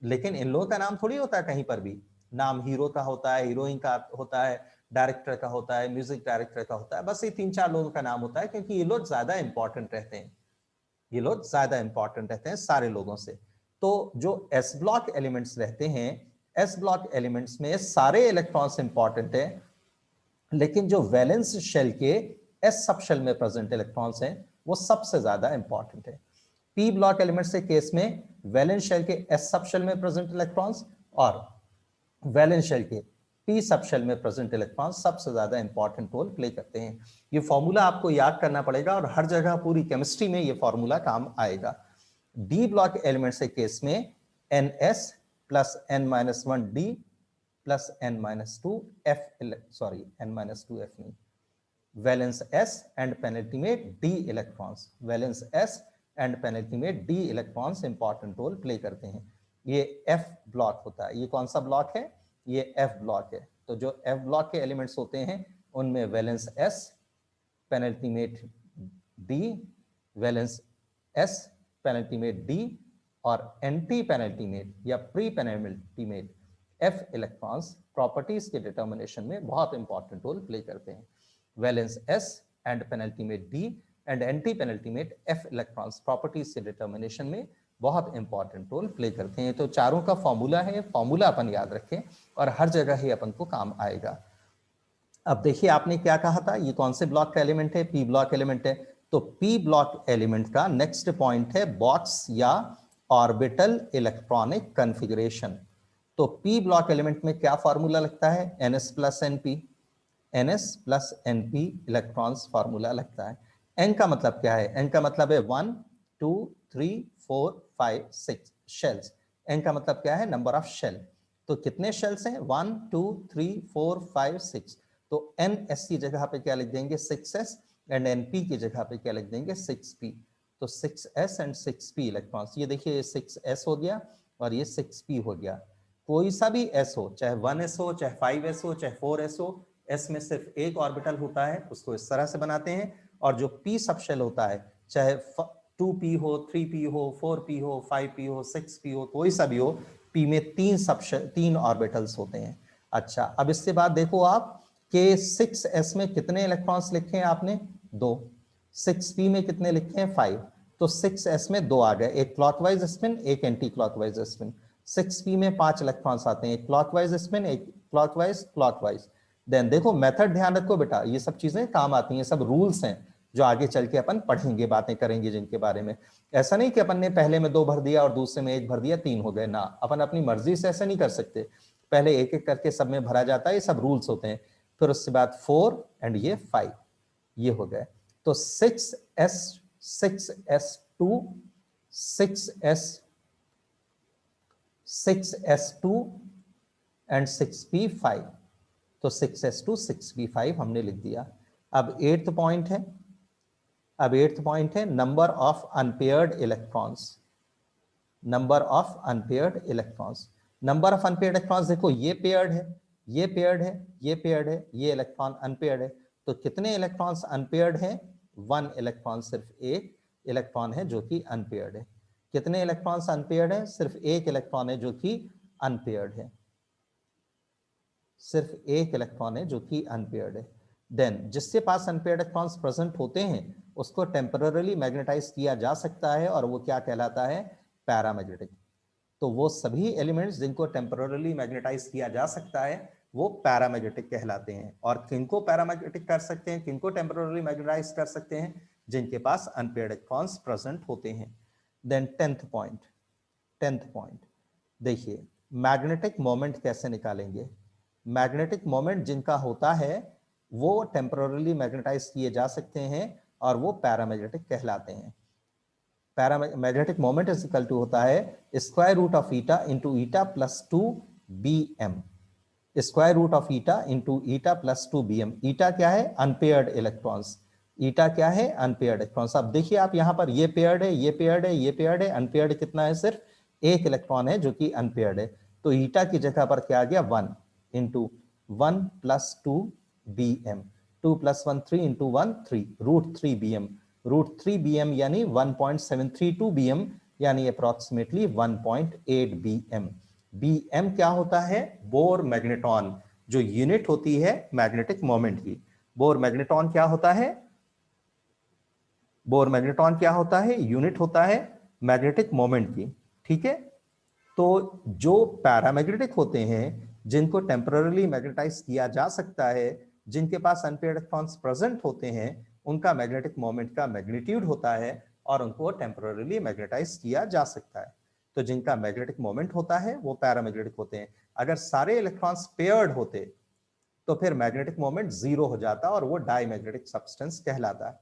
[SPEAKER 1] लेकिन इन लोगों का नाम थोड़ी होता है कहीं पर भी। नाम हीरो का होता है, हीरोइन का होता है, डायरेक्टर का होता है, म्यूजिक डायरेक्टर का होता है, बस ये 3-4 लोगों का नाम होता है, क्योंकि ये लोग ज्यादा इंपॉर्टेंट रहते हैं, ये लोग ज्यादा इंपॉर्टेंट रहते हैं सारे लोगों से। तो जो एस ब्लॉक एलिमेंट्स रहते हैं, एस ब्लॉक एलिमेंट्स में सारे इलेक्ट्रॉन्स इंपॉर्टेंट है, लेकिन जो वैलेंस शेल के एस सब शेल में प्रेजेंट इलेक्ट्रॉन्स हैं वो सबसे ज्यादा इंपॉर्टेंट है। पी ब्लॉक एलिमेंट्स के केस में वैलेंस शेल के एस सब शेल में प्रेजेंट इलेक्ट्रॉन्स और वैलेंस शेल के पी सब शेल में प्रेजेंट इलेक्ट्रॉन सबसे ज्यादा इंपॉर्टेंट रोल प्ले करते हैं। ये फॉर्मूला आपको याद करना पड़ेगा और हर जगह पूरी केमिस्ट्री में ये फॉर्मूला काम आएगा। डी ब्लॉक एलिमेंट्स के केस में NS plus n-1d plus n-2 f, sorry n-2 f नहीं, valence s and penultimate d electrons, valence s and penultimate d electrons important role play करते हैं। ये f ब्लॉक होता है, ये कौन सा ब्लॉक है? ये f ब्लॉक है। तो जो f ब्लॉक के एलिमेंट्स होते हैं उनमें valence s, penultimate d, valence s, penultimate d और एंटी पेनल्टीमेट या pre penultimate f electrons properties के डिटर्मिनेशन में बहुत इंपॉर्टेंट रोल प्ले करते हैं। Valence s and penultimate d and anti penultimate f electrons properties के डिटर्मिनेशन में बहुत इंपॉर्टेंट रोल प्ले करते हैं। तो चारों का फॉर्मूला है, फॉर्मूला अपन याद रखें और हर जगह ही अपन को काम आएगा। अब देखिए आपने क्या कहा था, ये कौन से ब्लॉक का एलिमेंट है? पी ब्लॉक एलिमेंट है। तो पी ब्लॉक एलिमेंट का नेक्स्ट पॉइंट है बॉक्स या ऑर्बिटल इलेक्ट्रॉनिक कॉन्फ़िगरेशन। तो पी ब्लॉक एलिमेंट में क्या फॉर्मूला लगता है? NS plus NP, NS plus NP electrons formula लगता है। N का मतलब क्या है? N का मतलब है 1 2 3 4 5 6 शेल्स। N का मतलब क्या है? Number of shell. तो कितने शेल्स हैं? 1 2 3 4 5 6। तो NS की जगह पे क्या लिख देंगे? 6s एंड NP की जगह पे क्या लिख देंगे? 6p। तो 6s एंड 6p इलेक्ट्रॉन्स, ये देखिए ये 6s हो गया और ये 6p हो गया। कोई सा भी s हो, चाहे 1s हो, चाहे 5s हो, चाहे 4s हो, s में सिर्फ एक ऑर्बिटल होता है, उसको इस तरह से बनाते हैं। और जो p सब शेल होता है, चाहे 2p हो, 3p हो, 4p हो, 5p हो, 6p हो, कोई सा भी हो, p में तीन ऑर्बिटल्स होते हैं। अच्छा, अब इसके बाद देखो आप कि 6s में कितने इलेक्ट्रॉन्स लिखे हैं आपने? 2। 6p में कितने लिखे हैं? 5। तो 6s में 2 आ गए, एक क्लॉकवाइज स्पिन, एक एंटी क्लॉकवाइज स्पिन। 6p में 5 इलेक्ट्रॉन्स आते हैं, एक क्लॉकवाइज स्पिन, एक क्लॉकवाइज क्लॉकवाइज। देन देखो मेथड ध्यान रखो बेटा, ये सब चीजें काम आती हैं, सब रूल्स हैं जो आगे चल के अपन पढ़ेंगे, बातें करेंगे जिनके बारे में। ऐसा नहीं कि अपन ने पहले में 2 भर दिया और दूसरे में 1 भर दिया, 3 हो गए ना, अपन अपनी मर्जी से ऐसा नहीं कर सकते। पहले एक एक करके सब में भरा जाता है, ये सब रूल्स होते हैं। फिर उसके बाद 4 एंड ये 5, ये हो गए। तो 6s 6s2 6s 6s2 and 6p5। तो 6s2 6p5 हमने लिख दिया। अब 8th पॉइंट है, अब 8th पॉइंट है number of unpaired electrons. Number of unpaired electrons, number of unpaired electrons, देखो ये पेयर्ड है, ये पेयर्ड है, ये पेयर्ड है, ये इलेक्ट्रॉन अनपेयर्ड है। तो कितने इलेक्ट्रॉन्स अनपेयर्ड हैं? 1 इलेक्ट्रॉन, सिर्फ एक इलेक्ट्रॉन है जो कि अनपेयर्ड है। कितने इलेक्ट्रॉन्स अनपेयर्ड है? सिर्फ एक इलेक्ट्रॉन है जो कि अनपेयर्ड है, सिर्फ एक इलेक्ट्रॉन है जो कि अनपेयर्ड है। देन जिसके पास अनपेयर्ड इलेक्ट्रॉन्स प्रेजेंट होते हैं उसको टेम्पररी मैग्नेटाइज किया जा सकता है और वो क्या कहलाता है? पैरामैग्नेटिक। तो वो सभी एलिमेंट्स जिनको टेम्पररी मैग्नेटाइज किया जा सकता है वो पैरामैग्नेटिक कहलाते हैं। और किनको पैरामैग्नेटिक कर सकते हैं, किनको टेम्पररी मैग्नेटाइज कर सकते हैं? जिनके पास अनपेयर्ड इलेक्ट्रॉन्स प्रेजेंट होते हैं। Then 10th point, 10th point देखिए, मैग्नेटिक मोमेंट कैसे निकालेंगे? मैग्नेटिक मोमेंट जिनका होता है वो टेम्पररीली मैग्नेटाइज किए जा सकते हैं और वो पैरामैग्नेटिक कहलाते हैं। Paramagnetic moment is equal to होता है square root of eta into eta plus 2 BM। Square root of eta into eta plus 2 BM। Eta क्या है? Unpaired electrons. ईटा क्या है? Unpaired electrons. अब देखिए आप यहाँ पर ये पेयर्ड है, ये पेयर्ड है, ये पेयर्ड है। अनपेयर्ड कितना है? सिर्फ एक इलेक्ट्रॉन है जो कि अनपेयर्ड है। तो ईटा की जगह पर क्या आ गया? 1 into 1 plus 2 BM। 2 plus 1 3 into 1 3 root 3 BM। Root 3 BM यानी 1.732 BM यानी अप्रोक्सीमेटली 1.8 BM। BM क्या होता है? बोर मैग्नेटॉन, जो यूनिट होती है मैग्नेटिक मोमेंट की। बोर मैग्नेटॉन क्या होता है? बोर मैग्नेटॉन क्या होता है? यूनिट होता है मैग्नेटिक मोमेंट की। ठीक है, तो जो पैरामैग्नेटिक होते हैं, जिनको टेम्पररीली मैग्नेटाइज किया जा सकता है, जिनके पास अनपेयर्ड इलेक्ट्रॉन्स प्रेजेंट होते हैं, उनका मैग्नेटिक मोमेंट का मैग्नीट्यूड होता है और उनको टेम्पररीली मैग्नेटाइज किया जा सकता है। तो जिनका मैग्नेटिक मोमेंट होता है वो पैरामैग्नेटिक होते हैं। अगर सारे इलेक्ट्रॉन्स पेयर्ड होते तो फिर मैग्नेटिक मोमेंट जीरो हो जाता और वो डाईमैग्नेटिक सब्सटेंस कहलाता है।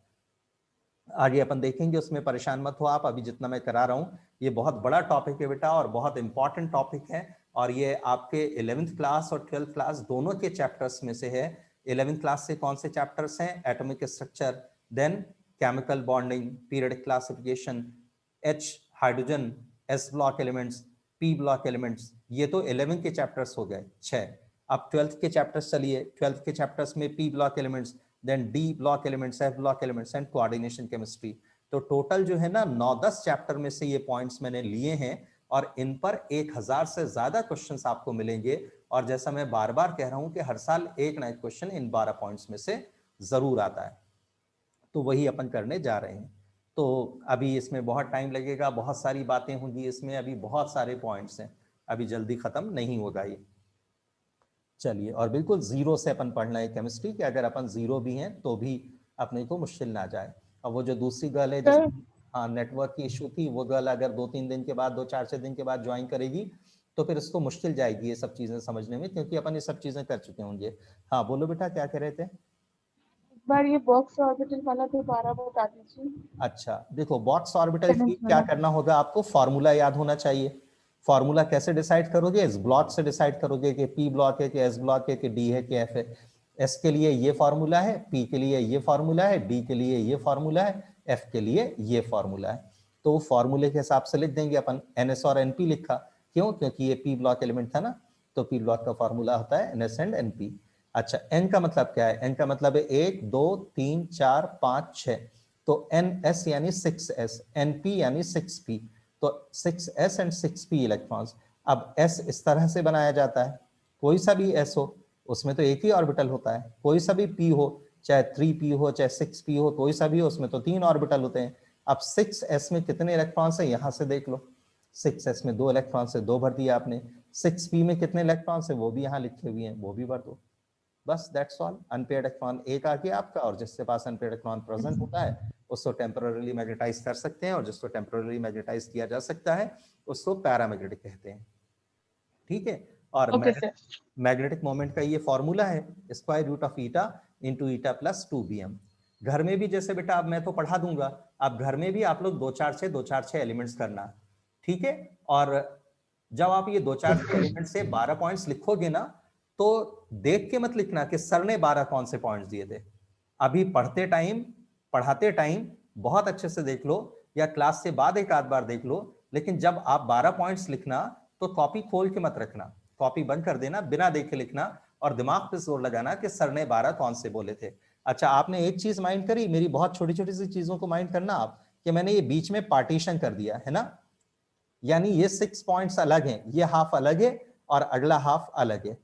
[SPEAKER 1] आगे अपन देखेंगे, उसमें परेशान मत हो आप, अभी जितना मैं करा रहा हूं ये बहुत बड़ा टॉपिक है बेटा और बहुत इंपॉर्टेंट टॉपिक है। और ये आपके 11th क्लास और 12th क्लास दोनों के चैप्टर्स में से है। 11th क्लास से कौन से चैप्टर्स हैं? Atomic structure, then chemical bonding, periodic classification, H hydrogen, S block elements, P block elements. ये तो 11 के चैप्टर्स हो गए 6। अब 12th के चैप्टर्स चलिए। 12th के चैप्टर्स में P block elements, then D block elements, F block elements and coordination chemistry. तो टोटल जो है ना 9-10 चैप्टर में से ये पॉइंट्स मैंने लिए हैं और इन पर 1000 से ज्यादा क्वेश्चंस आपको मिलेंगे। और जैसा मैं बार बार कह रहा हूं कि हर साल एक नया क्वेश्चन इन 12 पॉइंट्स में से जरूर आता है। तो वही अपन करने जा रहे हैं। तो अभी इसमें बहुत टाइम लगेगा, बहुत सारी बातें होंगी इसमें, अभी बहुत सारे पॉइंट्स हैं, अभी जल्दी खत्म नहीं होगा ये। चलिए, और बिल्कुल जीरो से अपन पढ़ना है केमिस्ट्री कि अगर अपन जीरो भी हैं तो भी अपने को मुश्किल ना जाए। और वो जो दूसरी गर्ल है
[SPEAKER 2] सर
[SPEAKER 1] जिसकी हाँ नेटवर्क की इशू थी, वो गर्ल अगर 2-3 दिन के बाद, 2-4-6 दिन के बाद ज्वाइन करेगी तो फिर इसको मुश्किल जाएगी ये सब चीजें समझने में, क्योंकि अपन ये सब चीजें कर चुके होंगे। हाँ बोलो बेटा, क्या कह रहे थे?
[SPEAKER 2] एक बार ये बॉक्स ऑर्बिटल वाला दोबारा बता दीजिए।
[SPEAKER 1] अच्छा देखो, बॉक्स ऑर्बिटल की
[SPEAKER 2] बैलेंस
[SPEAKER 1] क्या
[SPEAKER 2] वाला।
[SPEAKER 1] करना होगा आपको? फॉर्मूला याद होना चाहिए। फॉर्मूला कैसे डिसाइड करोगे? इस ब्लॉक से डिसाइड करोगे कि पी ब्लॉक है कि एस ब्लॉक है कि डी है कि एफ है। एस के लिए ये फॉर्मूला है, पी के लिए ये फॉर्मूला है, डी के लिए ये फॉर्मूला है, एफ के लिए ये फॉर्मूला है। तो फॉर्मूले के हिसाब से लिख देंगे अपन। एनएस और एनपी लिखा, क्यों? क्योंकि ये पी ब्लॉक एलिमेंट था ना, तो पी ब्लॉक का फॉर्मूला होता है एनएस एंड एनपी। अच्छा, एन का मतलब क्या है? एन का मतलब है 1 2 3 4 5 6। तो NS यानी 6s, NP यानी 6p। तो 6s एंड 6p इलेक्ट्रॉन्स। अब S इस तरह से बनाया जाता है, कोई सा भी S हो उसमें तो एक ही ऑर्बिटल होता है, कोई सा भी P हो, चाहे 3p हो चाहे 6p हो, कोई सा भी हो, उसमें तो 3 ऑर्बिटल होते हैं। अब 6s में कितने इलेक्ट्रॉन्स हैं यहां से देख लो। 6s में 2 इलेक्ट्रॉन्स है, 2 भर दिया आपने। 6p में कितने इलेक्ट्रॉन्स है वो भी यहाँ लिखे हुए हैं, वो भी भर दो। बस दैट्स ऑल। अनपेयर्ड इलेक्ट्रॉन एक आ गया आपका, और जिसके पास अनपेयर्ड इलेक्ट्रॉन प्रेजेंट होता है उसको टेम्पररीली मैग्नेटाइज कर सकते हैं, और जिसको टेम्पररीली मैग्नेटाइज किया जा सकता है उसको पैरामैग्नेटिक कहते हैं। ठीक है, और
[SPEAKER 2] ओके सर।
[SPEAKER 1] मैग्नेटिक मोमेंट का ये फॉर्मूला है square root of eta into eta plus 2 BM। घर में भी जैसे बेटा अब मैं तो पढ़ा दूंगा, अब घर में भी आप लोग 2-4-6 एलिमेंट्स करना। ठीक है, और जब आप ये 2-4-6 एलिमेंट से 12 पॉइंट्स लिखोगे ना, तो देख के मत लिखना कि सर ने 12 कौन से पॉइंट्स दिए थे। अभी पढ़ते टाइम, पढ़ाते टाइम बहुत अच्छे से देख लो, या क्लास से बाद एक आध बार देख लो, लेकिन जब आप 12 पॉइंट्स लिखना तो कॉपी खोल के मत रखना, कॉपी बंद कर देना, बिना देखे लिखना, और दिमाग पे जोर लगाना कि सर ने 12 कौन से बोले थे। अच्छा, आपने एक चीज माइंड करी, मेरी बहुत छोटी छोटी सी चीजों को माइंड करना आप, कि मैंने ये बीच में पार्टीशन कर दिया है ना, यानी ये 6 पॉइंट्स अलग हैं, ये हाफ अलग है और अगला हाफ अलग है।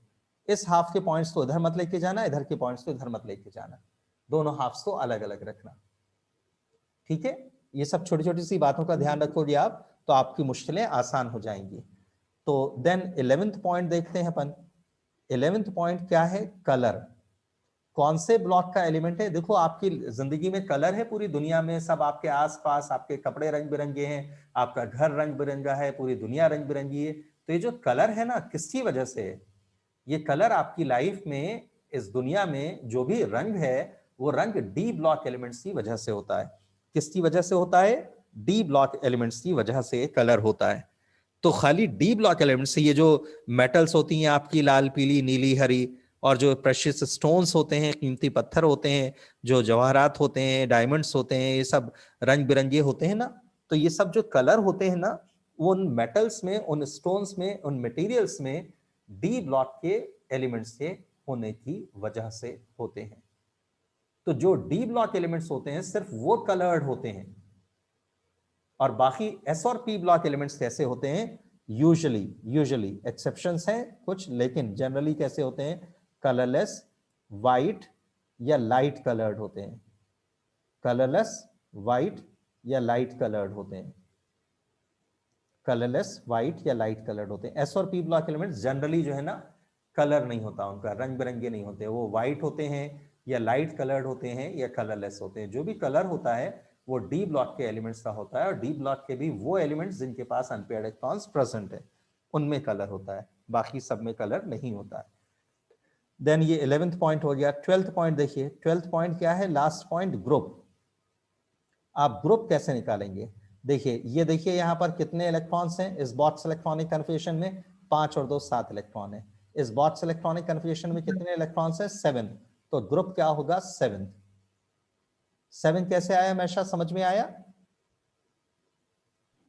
[SPEAKER 1] इस हाफ के पॉइंट्स को इधर मत लेके जाना, इधर के पॉइंट्स को इधर मत लेके जाना, दोनों हाफ्स को अलग अलग रखना। ठीक है, ये सब छोटी छोटी सी बातों का ध्यान रखोगे आप तो आपकी मुश्किलें आसान हो जाएंगी। तो देन 11th पॉइंट देखते हैं अपन। 11th पॉइंट क्या है? कलर। कौन से ब्लॉक का एलिमेंट है? देखो, आपकी जिंदगी में कलर है, पूरी दुनिया में सब आपके आसपास, आपके कपड़े रंग बिरंगे हैं, आपका घर रंग बिरंगा है, पूरी दुनिया रंग बिरंगी है, तो ये जो कलर है ना, किसकी वजह से है? ये कलर आपकी लाइफ में, इस दुनिया में जो भी रंग है, वो रंग डी ब्लॉक एलिमेंट्स की वजह से होता है। किसकी वजह से होता है? डी ब्लॉक एलिमेंट्स की वजह से कलर होता है। तो खाली डी ब्लॉक एलिमेंट्स से, ये जो मेटल्स होती हैं आपकी, लाल, पीली, नीली, हरी, और जो प्रेशियस स्टोन्स होते हैं, कीमती पत्थर होते हैं, जो जवाहरात होते हैं, डायमंड्स होते हैं, ये सब रंग बिरंगे होते हैं ना, तो ये सब जो कलर होते हैं ना, वो उन मेटल्स में, उन स्टोन्स में, उन मटेरियल्स में डी ब्लॉक के एलिमेंट्स के होने की वजह से होते हैं। तो जो डी ब्लॉक एलिमेंट्स होते हैं सिर्फ वो कलर्ड होते हैं, और बाकी एस और पी ब्लॉक एलिमेंट्स कैसे होते हैं? यूजुअली एक्सेप्शंस हैं कुछ, लेकिन जनरली कैसे होते हैं? कलरलेस, वाइट या लाइट कलर्ड होते हैं। कलरलेस, वाइट या लाइट कलर्ड होते हैं। कलरलेस, वाइट या लाइट कलर्ड होते हैं। एस और पी ब्लॉक एलिमेंट्स जनरली जो है ना, कलर नहीं होता उनका, रंग बिरंगे नहीं होते, वो वाइट होते हैं या लाइट कलर्ड होते हैं या कलरलेस होते हैं। जो भी कलर होता है वो डी ब्लॉक के एलिमेंट्स का होता है, और डी ब्लॉक के भी वो एलिमेंट्स जिनके पास अनपेयर्ड इलेक्ट्रॉन्स प्रेजेंट है, उनमें कलर होता है, बाकी सब में कलर नहीं होता है। देन ये 11th पॉइंट हो गया। 12th पॉइंट देखिए, 12th पॉइंट क्या है? Last point, group. आप ग्रुप कैसे निकालेंगे? देखिए, ये देखिए यहाँ पर कितने इलेक्ट्रॉन्स हैं इस बॉक्स इलेक्ट्रॉनिक कन्फिगरेशन में? 5 और 2 7 इलेक्ट्रॉन है। इस बॉक्स इलेक्ट्रॉनिक कन्फिगरेशन में कितने इलेक्ट्रॉन्स हैं? 7। तो ग्रुप क्या होगा? 7। 7 कैसे आया? हमेशा समझ में आया?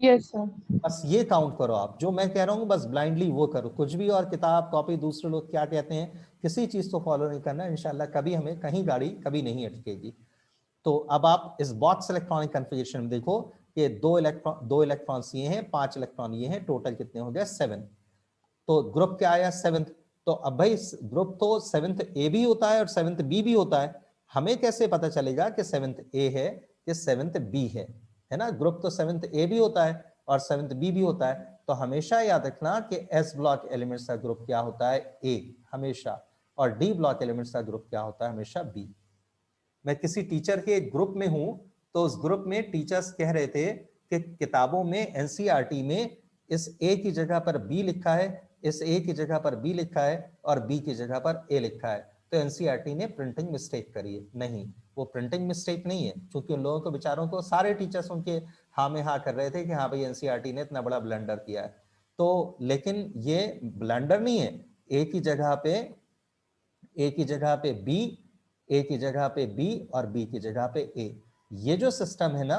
[SPEAKER 2] Yes sir.
[SPEAKER 1] बस ये काउंट करो आप, जो मैं कह रहा हूँ बस ब्लाइंडली वो करो, कुछ भी और किताब कॉपी दूसरे लोग क्या कहते हैं किसी चीज को फॉलो नहीं करना। इंशाल्लाह कभी हमें कहीं गाड़ी कभी नहीं अटकेगी। तो अब आप इस बॉक्स इलेक्ट्रॉनिक कन्फिगरेशन में देखो कि 2 इलेक्ट्रॉन्स ये हैं, 5 इलेक्ट्रॉन ये हैं, टोटल कितने हो गए? 7। तो ग्रुप क्या आया? 7th। तो अब भाई ग्रुप तो 7th ए भी होता है और 7th बी भी होता है। हमें कैसे पता चलेगा कि 7th ए है कि 7th बी है ना? ग्रुप तो 7th ए भी होता है और 7th बी भी होता है। तो हमेशा याद रखना कि एस ब्लॉक एलिमेंट्स का ग्रुप क्या होता है? ए हमेशा। और डी ब्लॉक एलिमेंट्स का ग्रुप क्या होता है? हमेशा बी। मैं किसी टीचर के ग्रुप में हूं, तो उस ग्रुप में टीचर्स कह रहे थे कि किताबों में, एनसीईआरटी में इस ए की जगह पर बी लिखा है, इस ए की जगह पर बी लिखा है और बी की जगह पर ए लिखा है, तो एनसीईआरटी ने प्रिंटिंग मिस्टेक करी है। नहीं, वो प्रिंटिंग मिस्टेक नहीं है, क्योंकि उन लोगों को, बेचारों को, सारे टीचर्स उनके हाँ में हाँ कर रहे थे कि हाँ भाई एनसीईआरटी ने इतना बड़ा ब्लंडर किया है। तो लेकिन ये ब्लंडर नहीं है। ए की जगह पे बी, ए की जगह पे बी और बी की जगह पे ए। ये जो सिस्टम है ना,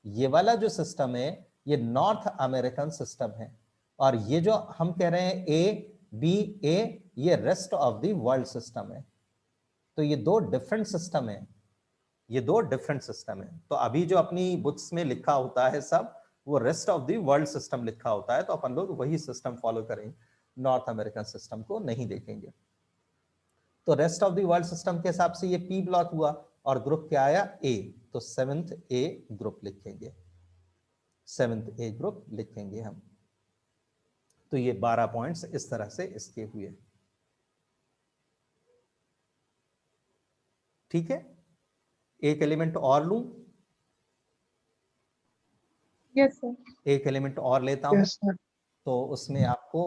[SPEAKER 1] ये वाला जो सिस्टम है, ये नॉर्थ अमेरिकन सिस्टम है। और ये जो हम कह रहे हैं ए बी ए, ये rest of the world system है। तो ये 2 डिफरेंट सिस्टम है, ये 2 डिफरेंट सिस्टम है। तो अभी जो अपनी बुक्स में लिखा होता है सब, वो rest of the world system लिखा होता है, तो अपन लोग वही सिस्टम फॉलो करेंगे, नॉर्थ अमेरिकन सिस्टम को नहीं देखेंगे। तो rest of the world system के हिसाब से ये पी ब्लॉक हुआ और ग्रुप क्या आया? ए। तो 7th ए ग्रुप लिखेंगे, 7th ए ग्रुप लिखेंगे हम। तो ये 12 पॉइंट्स इस तरह से इसके हुए। ठीक है, एक एलिमेंट और लूं?
[SPEAKER 2] Yes sir.
[SPEAKER 1] एक एलिमेंट और लेता हूं,
[SPEAKER 2] यस सर।
[SPEAKER 1] तो उसमें आपको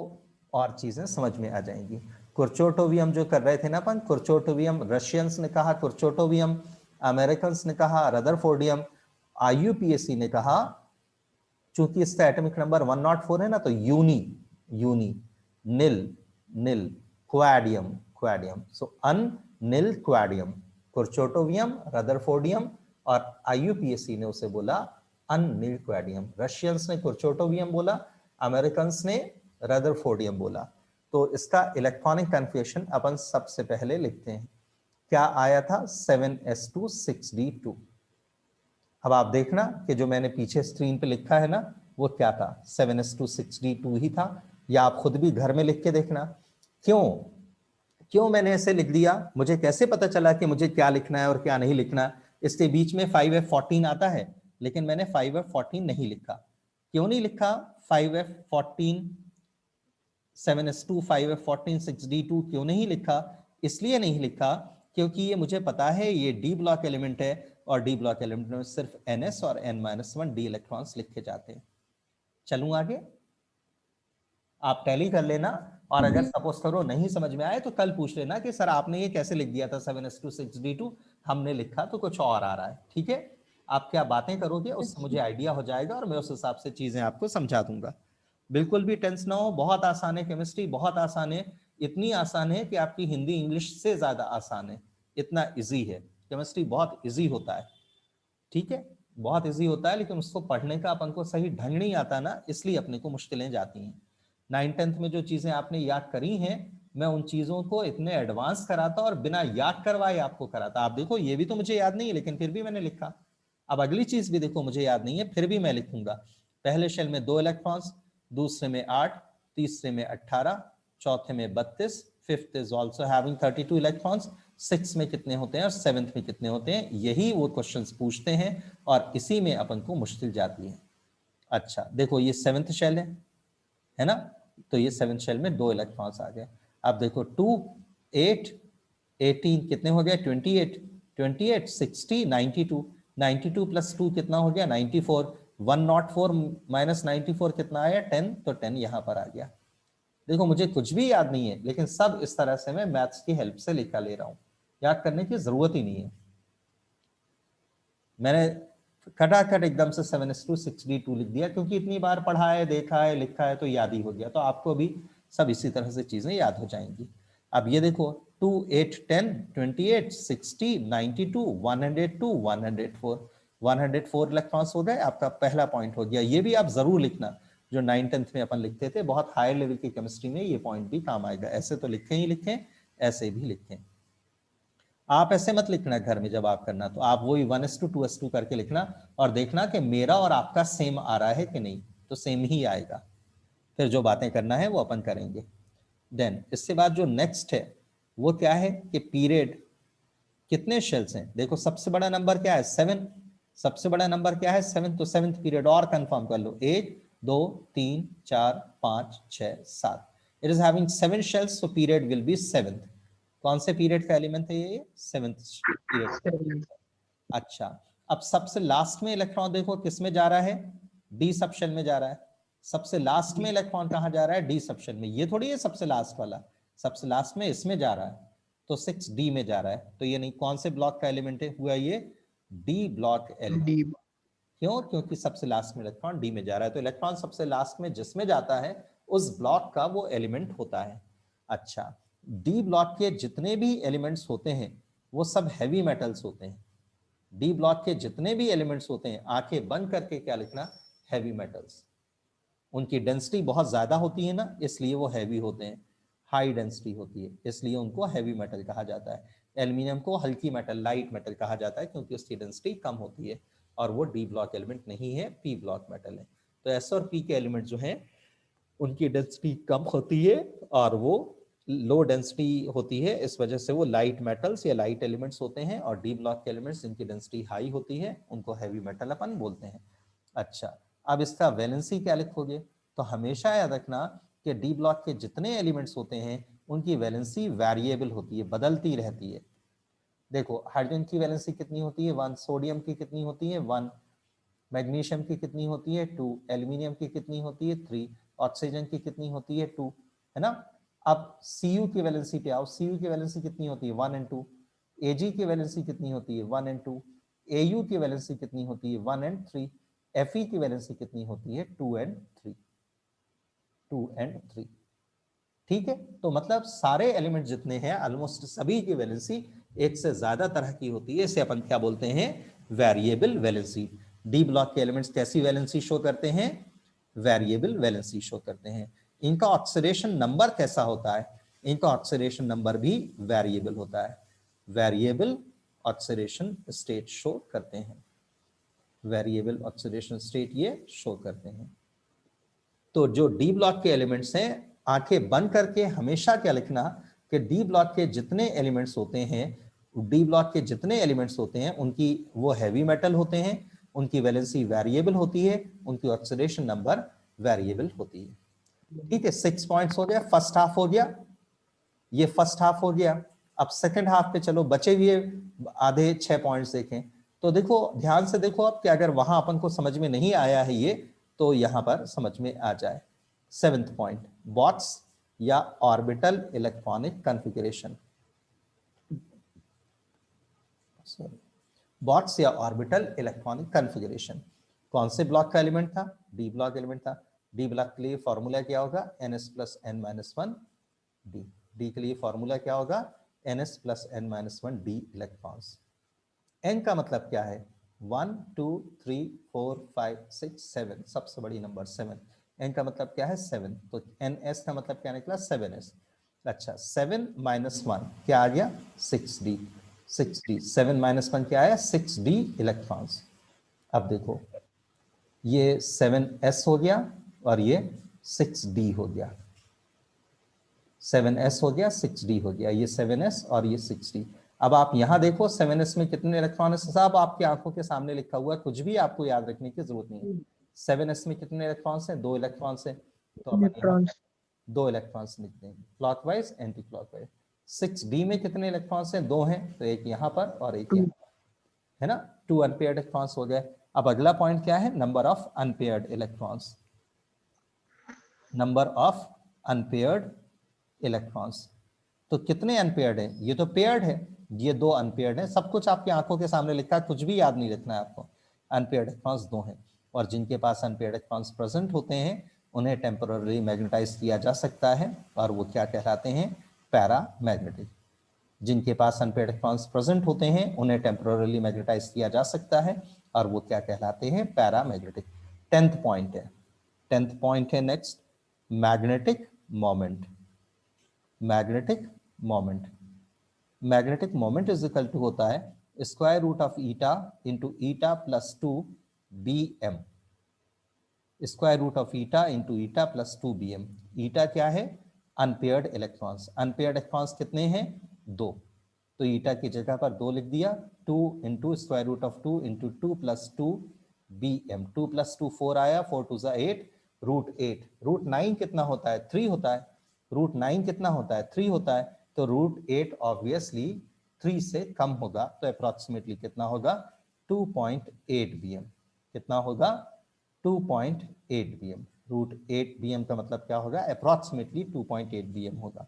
[SPEAKER 1] और चीजें समझ में आ जाएंगी। कुर्चोटोवियम जो कर रहे थे ना अपन, कुर्चोटोवियम रशियंस ने कहा, कुर्चोटोवियम अमेरिकन ने कहा, रदरफोर्डियम, आईयूपीएसी ने कहा, चूंकि इसका एटॉमिक नंबर 104 है ना, तो यूनी यूनी निल निल क्वाडियम क्वाडियम, सो अन निल क्वाडियम। कुर्चोटोवियम, रदरफोर्डियम और आईयूपीएसी ने उसे बोला अन निल क्वाडियम। रशियंस ने कुर्चोटोवियम बोला, अमेरिकन ने रदरफोर्डियम बोला। तो इसका इलेक्ट्रॉनिक कन्फिगरेशन अपन सबसे पहले लिखते हैं। क्या आया था? 7s2 6d2। अब आप देखना कि जो मैंने पीछे स्क्रीन पे लिखा है ना, वो क्या था? 7s2 6d2 ही था, या आप खुद भी घर में लिख के देखना। क्यों मैंने ऐसे लिख दिया? मुझे कैसे पता चला कि मुझे क्या लिखना है और क्या नहीं लिखना? इसके बीच में 5f14 आता है, लेकिन मैंने 5f14 नहीं लिखा। क्यों नहीं लिखा 5f14, 7s2 5f14 6d2 क्यों नहीं लिखा? इसलिए नहीं लिखा क्योंकि ये मुझे पता है ये डी ब्लॉक एलिमेंट है, और डी ब्लॉक एलिमेंट में सिर्फ ns और n-1 डी इलेक्ट्रॉन्स लिखे जाते हैं। चलूं आगे? आप टैली कर लेना, और अगर सपोज करो नहीं समझ में आए तो कल पूछ लेना कि सर आपने ये कैसे लिख दिया था 7s2 6d2, हमने लिखा तो कुछ और आ रहा है। ठीक है, आप क्या बातें करोगे उससे मुझे आइडिया हो जाएगा और मैं उस हिसाब से चीजें आपको समझा दूंगा। बिल्कुल भी टेंस ना हो, बहुत आसान है केमिस्ट्री, बहुत आसान है, इतनी आसान है कि आपकी हिंदी इंग्लिश से ज्यादा आसान है, इतना इजी है केमिस्ट्री, बहुत इजी होता है। ठीक है, बहुत इजी होता है, लेकिन उसको पढ़ने का अपन को सही ढंग नहीं आता ना, इसलिए अपने को मुश्किलें जाती हैं। 9th-10th में जो चीजें आपने याद करी हैं, मैं उन चीजों को इतने एडवांस कराता और बिना याद करवाए आपको कराता। आप देखो ये भी तो मुझे याद नहीं है, लेकिन फिर भी मैंने लिखा। अब अगली चीज भी देखो मुझे याद नहीं है, फिर भी मैं लिखूंगा। पहले शेल में 2 इलेक्ट्रॉन्स, दूसरे में 8, तीसरे में 18, चौथे में 32, fifth is also having 32 electrons, 6 में कितने होते हैं और 7th में कितने होते हैं, यही वो क्वेश्चंस पूछते हैं और इसी में अपन को मुश्किल जाती है। अच्छा देखो ये 7th शेल है ना, तो ये 7th शेल में 2 इलेक्ट्रॉन्स आ गए। अब देखो 2 8 18 कितने हो गए, 28 28 60 92, 92 प्लस 2 कितना हो गया 94, 104 माइनस 94 कितना आया 10, तो 10 यहां पर आ गया। देखो मुझे कुछ भी याद नहीं है, लेकिन सब इस तरह से मैं मैथ्स की हेल्प से लिखा ले रहा हूं, याद करने की जरूरत ही नहीं है। मैंने खटाखट एकदम से 7s2 6d2 लिख दिया, क्योंकि इतनी बार पढ़ा है, देखा है, लिखा है, तो याद ही हो गया। तो आपको भी सब इसी तरह से चीजें याद हो जाएंगी। अब ये देखो 2 8 10 28 60 92 102 104, 104 इलेक्ट्रॉन्स हो गए, आपका पहला पॉइंट हो गया। ये भी आप जरूर लिखना, जो 9th-10th में अपन लिखते थे, बहुत हाई लेवल की केमिस्ट्री में ये पॉइंट भी काम आएगा। ऐसे तो लिखें ही लिखें, ऐसे भी लिखें। आप ऐसे मत लिखना घर में जब आप करना, तो आप वही 1s2 2s2 करके लिखना और देखना कि मेरा और आपका सेम आ रहा है कि नहीं, तो सेम ही आएगा। फिर जो बातें करना है वो अपन करेंगे। देन इसके बाद जो नेक्स्ट है वो क्या है कि पीरियड कितने शेल्स हैं। देखो सबसे बड़ा नंबर क्या है 7, सबसे बड़ा नंबर क्या है 7, तो 7th पीरियड और कंफर्म कर लो, 1 2 3 4 5 6 7, it is having 7 shells, so period will be 7th। कौन से पीरियड का एलिमेंट है ये 7th पीरियड। अच्छा अब सबसे लास्ट में इलेक्ट्रॉन देखो किस में जा रहा है, डी सब शेल में जा रहा है। सबसे लास्ट में इलेक्ट्रॉन कहां जा रहा है, डी सब शेल में। ये थोड़ी है सबसे लास्ट वाला, सबसे लास्ट में इसमें जा रहा है, तो 6d में जा रहा है। तो ये नहीं, कौन से ब्लॉक का एलिमेंट है हुआ ये, डी ब्लॉक एलिमेंट। क्यों, क्योंकि सबसे लास्ट में इलेक्ट्रॉन डी में जा रहा है, तो इलेक्ट्रॉन सबसे लास्ट में जिसमें जाता है उस ब्लॉक का वो एलिमेंट होता है। अच्छा डी ब्लॉक के जितने भी एलिमेंट्स होते हैं वो सब हैवी मेटल्स होते हैं। डी ब्लॉक के जितने भी एलिमेंट्स होते हैं, आंखें बंद करके क्या लिखना, हैवी मेटल्स। उनकी डेंसिटी बहुत ज्यादा होती है ना, इसलिए वो हैवी होते हैं, हाई डेंसिटी होती है, इसलिए उनको हैवी मेटल कहा जाता है। एल्यूमिनियम को हल्की मेटल, लाइट मेटल कहा जाता है, क्योंकि उसकी डेंसिटी कम होती है और वो डी ब्लॉक एलिमेंट नहीं है, पी ब्लॉक मेटल है। तो एस और पी के एलिमेंट जो हैं उनकी डेंसिटी कम होती है और वो लो डेंसिटी होती है, इस वजह से वो लाइट मेटल्स या लाइट एलिमेंट्स होते हैं। और डी ब्लॉक के एलिमेंट्स जिनकी डेंसिटी हाई होती है उनको हैवी मेटल अपन बोलते हैं। अच्छा अब इसका वैलेंसी क्या लिखोगे, तो हमेशा याद रखना कि डी ब्लॉक के जितने एलिमेंट्स होते हैं उनकी वैलेंसी वेरिएबल होती है, बदलती रहती है। देखो हाइड्रोजन की वैलेंसी कितनी होती है 1, सोडियम की कितनी होती है 1, मैग्नीशियम की कितनी होती है 2, एल्यूमिनियम की कितनी होती है 3, ऑक्सीजन की कितनी होती है 2, है ना। अब Cu की वैलेंसी पे आओ, Cu की वैलेंसी कितनी होती है 1 एंड 2, Ag की वैलेंसी कितनी होती है 1 एंड 2, Au की वैलेंसी कितनी होती है 1 एंड 3, Fe की वैलेंसी कितनी होती है 2 एंड 3, 2 एंड 3। ठीक है, तो मतलब सारे एलिमेंट जितने हैं ऑलमोस्ट सभी की वैलेंसी एक से ज्यादा तरह की होती है, इसे अपन क्या बोलते हैं, वेरिएबल वैलेंसी। डी ब्लॉक के एलिमेंट्स कैसी वैलेंसी शो करते हैं, वेरिएबल वैलेंसी शो करते हैं। इनका ऑक्सीडेशन नंबर कैसा होता है, इनका ऑक्सीडेशन नंबर भी वेरिएबल होता है, वेरिएबल ऑक्सीडेशन स्टेट शो करते हैं, वेरिएबल ऑक्सीडेशन स्टेट ये शो करते हैं। तो जो डी ब्लॉक के एलिमेंट्स हैं, आंखें बंद करके हमेशा क्या लिखना कि डी ब्लॉक के जितने एलिमेंट्स होते हैं, डी ब्लॉक के जितने एलिमेंट्स होते हैं उनकी वो हैवी मेटल होते हैं, उनकी वैलेंसी वेरिएबल होती है, उनकी ऑक्सीडेशन नंबर वेरिएबल होती है। ठीक है, 6 पॉइंट्स हो गया, फर्स्ट हाफ हो गया, ये फर्स्ट हाफ हो गया। अब सेकंड हाफ पे चलो, बचे हुए आधे 6 पॉइंट्स देखें। तो देखो ध्यान से देखो अब कि अगर वहां अपन को समझ में नहीं आया है ये, तो यहां पर समझ में आ जाए। 7th पॉइंट, बॉट्स या ऑर्बिटल इलेक्ट्रॉनिक कॉन्फ़िगरेशन, बॉट्स या ऑर्बिटल इलेक्ट्रॉनिक कॉन्फ़िगरेशन। कौन से ब्लॉक का एलिमेंट था? डी ब्लॉक एलिमेंट था। डी ब्लॉक के लिए फॉर्मूला क्या होगा? ns plus n minus one D. D के लिए फॉर्मूला क्या होगा? ns plus n minus one D electrons. n का मतलब क्या है? 1 2 3 4 5 6 7, सबसे बड़ी नंबर 7। n का मतलब क्या है? 7। तो ns का मतलब क्या निकला? 7s। अच्छा, 7 माइनस वन क्या आ गया? 6d। 6d, 7 माइनस वन क्या आया? 6d electrons. अब देखो, ये 7s हो गया और ये 6d हो गया। 7s हो गया, 6d हो गया, ये 7s और ये 6d। अब आप यहां देखो 7s में कितने इलेक्ट्रॉन है? साहब आपकी आंखों के सामने लिखा हुआ है, कुछ भी आपको याद रखने की जरूरत नहीं है। 7s में कितने इलेक्ट्रॉन्स हैं? 2 इलेक्ट्रॉन्स हैं। तो अपन यहाँ
[SPEAKER 2] इलेक्ट्रॉन्स
[SPEAKER 1] 2 इलेक्ट्रॉन्स लिखते हैं, क्लॉकवाइज एंटी क्लॉकवाइज। 6d में कितने इलेक्ट्रॉन्स हैं? 2 हैं, तो एक यहाँ पर और एक
[SPEAKER 2] 2
[SPEAKER 1] यहाँ पर, है ना? 2 अनपेयर्ड इलेक्ट्रॉन्स हो गए। अब अगला पॉइंट क्या है? Number of unpaired electrons. Number of unpaired electrons, तो कितने अनपेयर्ड है? ये तो पेयर्ड है, ये 2 अनपेयर्ड है। सब कुछ आपकी आंखों के सामने लिखा है, कुछ भी याद नहीं रखना है आपको। अनपेयर्ड इलेक्ट्रॉन्स 2 हैं, और जिनके पास अनपेयर्ड इलेक्ट्रॉन्स प्रेजेंट होते हैं उन्हें टेम्पररी मैग्नेटाइज किया जा सकता है, और वो क्या कहलाते हैं? पैरामैग्नेटिक। जिनके पास अनपेयर्ड इलेक्ट्रॉन्स प्रेजेंट होते हैं उन्हें टेम्पररी मैग्नेटाइज किया जा सकता है, और वो क्या कहलाते हैं? पैरामैग्नेटिक। 10th पॉइंट है, 10th पॉइंट है next, magnetic moment. Magnetic moment, magnetic moment is equal to होता है square root of eta into eta plus 2 B M. Square root of eta into eta plus 2 B M. Eta क्या है? Unpaired electrons. Unpaired electrons कितने हैं? 2। तो ईटा की जगह पर 2 लिख दिया। 2 into square root of 2 into 2 plus 2 B M. 2 plus 2 4 आया, 4 टू ज़ा 8, रूट 8। रूट 9 कितना होता है? 3 होता है। रूट 9 कितना होता है? 3 होता है। तो रूट 8 ऑब्वियसली 3 से कम होगा, तो अप्रॉक्सीमेटली कितना होगा? 2.8 bm। कितना होगा? 2.8 bm। रूट 8 bm का मतलब क्या होगा? अप्रॉक्सीमेटली 2.8 bm होगा।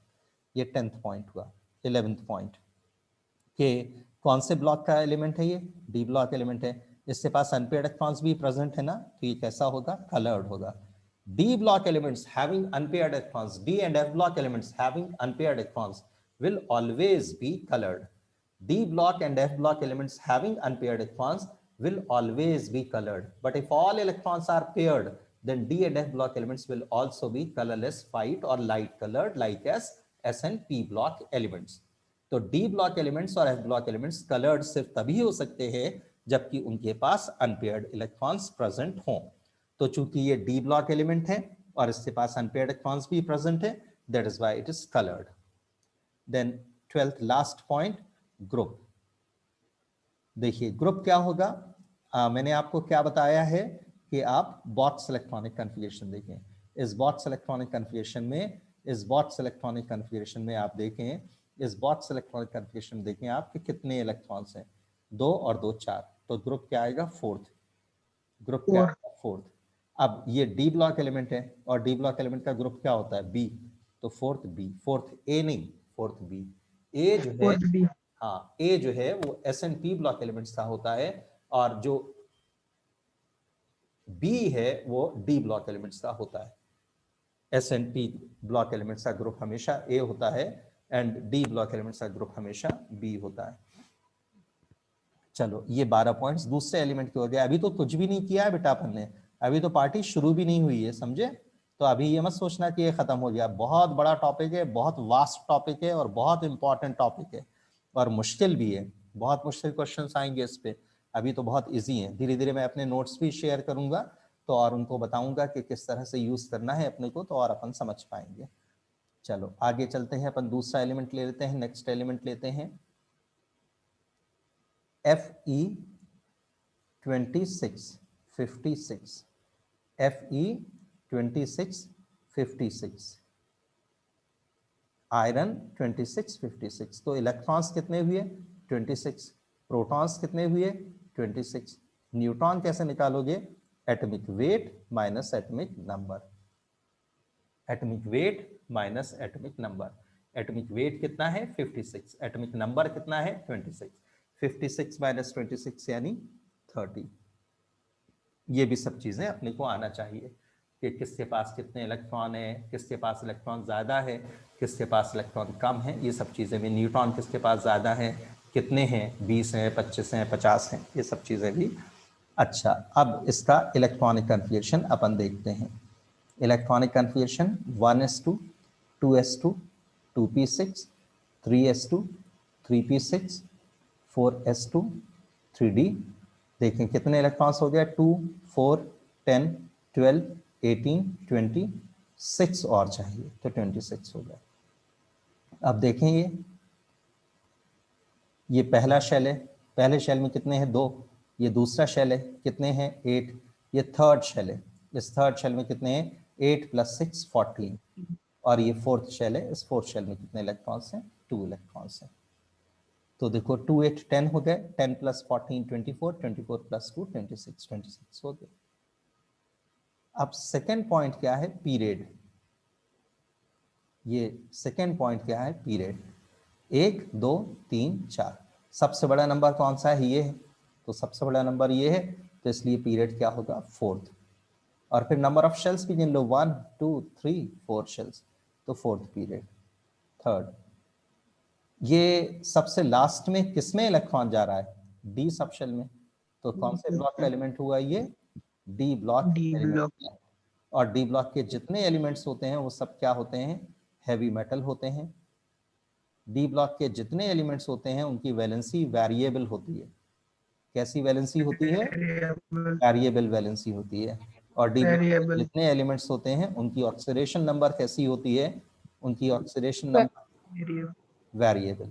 [SPEAKER 1] ये 10th पॉइंट हुआ। 11th पॉइंट के कौन से ब्लॉक का एलिमेंट है? ये डी ब्लॉक एलिमेंट है। इसके पास अनपेयर्ड इलेक्ट्रॉन्स भी प्रेजेंट है ना, तो ये कैसा होगा? कलर्ड होगा। D block elements having unpaired electrons, D and F block elements having unpaired electrons will always be colored. D block and F block elements having unpaired electrons will always be colored. But if all electrons are paired, then D and F block elements will also be colorless, white or light colored, like as S and P block elements. तो D block elements और F block elements coloured सिर्फ तभी हो सकते हैं जबकि उनके पास unpaired electrons present हों। तो चूंकि ये डी ब्लॉक एलिमेंट है और इसके पास अनपेयर्ड इलेक्ट्रॉन्स भी प्रेजेंट है, that is why it is coloured. Then 12th last point, group. देखिए ग्रुप क्या होगा? मैंने आपको क्या बताया है कि आप बॉक्स इलेक्ट्रॉनिक कन्फिगरेशन देखें। इस बॉक्स इलेक्ट्रॉनिक कन्फिगरेशन में, इस बॉक्स इलेक्ट्रॉनिक कन्फिगरेशन में आप देखें, इस बॉक्स इलेक्ट्रॉनिक कन्फिगरेशन देखें आप कि कितने इलेक्ट्रॉन्स हैं? 2 और 2 4। तो ग्रुप क्या आएगा? फोर्थ। ग्रुप क्या आएगा? फोर्थ। अब ये डी ब्लॉक एलिमेंट है और डी ब्लॉक एलिमेंट का ग्रुप क्या होता है? बी। तो फोर्थ बी, फोर्थ ए नहीं, फोर्थ बी। ए जो है,
[SPEAKER 2] 4B
[SPEAKER 1] हाँ, ए जो है वो S and P block elements का होता है, और जो बी है वो डी ब्लॉक एलिमेंट्स का होता है। S and P block elements का ग्रुप हमेशा ए होता है एंड डी ब्लॉक एलिमेंट्स का ग्रुप हमेशा बी होता है। चलो ये 12 पॉइंट्स दूसरे एलिमेंट के हो गए। अभी तो कुछ भी नहीं किया है बेटा अपन ने, अभी तो पार्टी शुरू भी नहीं हुई है, समझे? तो अभी ये मत सोचना कि ये खत्म हो गया। बहुत बड़ा टॉपिक है, बहुत वास्ट टॉपिक है और बहुत इंपॉर्टेंट टॉपिक है और मुश्किल भी है। बहुत मुश्किल क्वेश्चंस आएंगे इस पे। अभी तो बहुत इजी है। धीरे धीरे मैं अपने नोट्स भी शेयर करूंगा तो और उनको बताऊंगा कि किस तरह से यूज करना है अपने को, तो और अपन समझ पाएंगे। चलो आगे चलते हैं, अपन दूसरा एलिमेंट ले लेते हैं। नेक्स्ट एलिमेंट लेते हैं Fe 2656। Fe 2656, iron 2656। तो इलेक्ट्रॉन्स कितने हुए? 26। प्रोटॉन्स कितने हुए? 26। न्यूट्रॉन कैसे निकालोगे? Atomic weight minus atomic number. Atomic weight minus atomic number. Atomic weight कितना है 56, एटॉमिक नंबर कितना है 26, 56 माइनस 26 यानी 30। ये भी सब चीजें अपने को आना चाहिए कि किसके पास कितने इलेक्ट्रॉन है, किसके पास इलेक्ट्रॉन ज़्यादा है, किसके पास इलेक्ट्रॉन कम है, ये सब चीज़ें भी। न्यूट्रॉन किसके पास ज़्यादा है, कितने हैं, 20 हैं, 25 हैं, 50 हैं, ये सब चीज़ें भी। अच्छा, अब इसका इलेक्ट्रॉनिक कन्फिगरेशन अपन देखते हैं। Electronic configuration 1s2, 2s2, 2p6, 3s2, 3p6, 4s2, 3d। देखें कितने इलेक्ट्रॉन्स हो गए, 2, 4, 10, 12, 18, 20, 6 और चाहिए तो 26 हो गया। अब देखें ये पहला शेल है, पहले शेल में कितने हैं 2, ये दूसरा शेल है कितने हैं 8, ये थर्ड शेल है, इस थर्ड शेल में कितने हैं 8 + 6 14, और ये फोर्थ शेल है, इस फोर्थ शेल में कितने इलेक्ट्रॉन्स हैं 2 इलेक्ट्रॉन्स हैं। तो देखो 2, 8, 10 हो गए, 10 + 14 24, 24 + 2 26, 26 हो गए। अब सेकेंड पॉइंट क्या है, पीरियड। ये सेकेंड पॉइंट क्या है, पीरियड। 1, 2, 3, 4, सबसे बड़ा नंबर कौन सा है, ये है, तो सबसे बड़ा नंबर ये है, तो इसलिए पीरियड क्या होगा 4th। और फिर नंबर ऑफ शेल्स भी गिन लो, 1, 2, 3, 4 शेल्स, तो 4th पीरियड। थर्ड, ये सबसे लास्ट में किसमें इलेक्ट्रॉन जा रहा है, डी सब शेल में, तो कौन से ब्लॉक का एलिमेंट हुआ ये, D block
[SPEAKER 2] D
[SPEAKER 1] element.
[SPEAKER 2] Block.
[SPEAKER 1] और डी ब्लॉक के जितने एलिमेंट्स होते हैं वो सब क्या होते हैं, हैवी मेटल होते हैं। डी ब्लॉक के जितने एलिमेंट्स होते हैं उनकी वैलेंसी वेरिएबल होती है। कैसी वैलेंसी होती है, वेरिएबल वैलेंसी होती है। और डी ब्लॉक के
[SPEAKER 2] वेरिएबल
[SPEAKER 1] जितने एलिमेंट्स होते हैं उनकी ऑक्सीडेशन नंबर कैसी होती है, उनकी ऑक्सीडेशन नंबर वेरिएबल।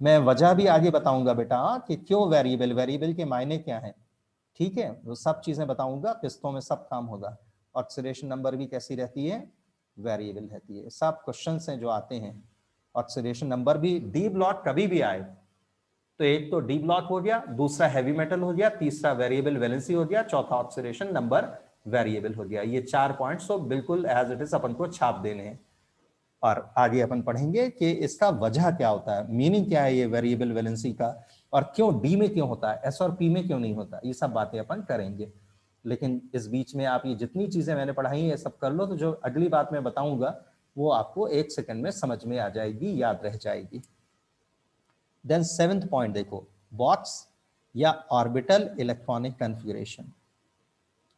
[SPEAKER 1] मैं वजह भी आगे बताऊंगा बेटा कि क्यों वेरिएबल, वेरिएबल के मायने क्या हैं, ठीक है, वो सब चीजें बताऊंगा, किस्तों में सब काम होगा। ऑक्सीडेशन नंबर भी कैसी रहती है, वेरिएबल रहती है। सब क्वेश्चंस हैं जो आते हैं, ऑक्सीडेशन नंबर भी डी ब्लॉक कभी भी आए तो एक तो डी ब्लॉक हो गया, दूसरा हैवी मेटल हो गया, तीसरा वेरिएबल वैलेंसी हो गया, चौथा ऑक्सीडेशन नंबर वेरिएबल हो गया। ये 4 पॉइंट्स तो बिल्कुल एज इट इज अपन को छाप देने हैं। और आगे अपन पढ़ेंगे कि इसका वजह क्या होता है, मीनिंग क्या है ये वेरिएबल वैलेंसी का, और क्यों डी में क्यों होता है, एस और पी में क्यों नहीं होता, ये सब बातें अपन करेंगे। लेकिन इस बीच में आप ये जितनी चीजें मैंने पढ़ाई ये सब कर लो, तो जो अगली बात मैं बताऊंगा वो आपको 1 सेकंड में समझ में आ जाएगी, याद रह जाएगी। देन 7th पॉइंट देखो, बॉक्स या ऑर्बिटल इलेक्ट्रॉनिक कन्फिगरेशन।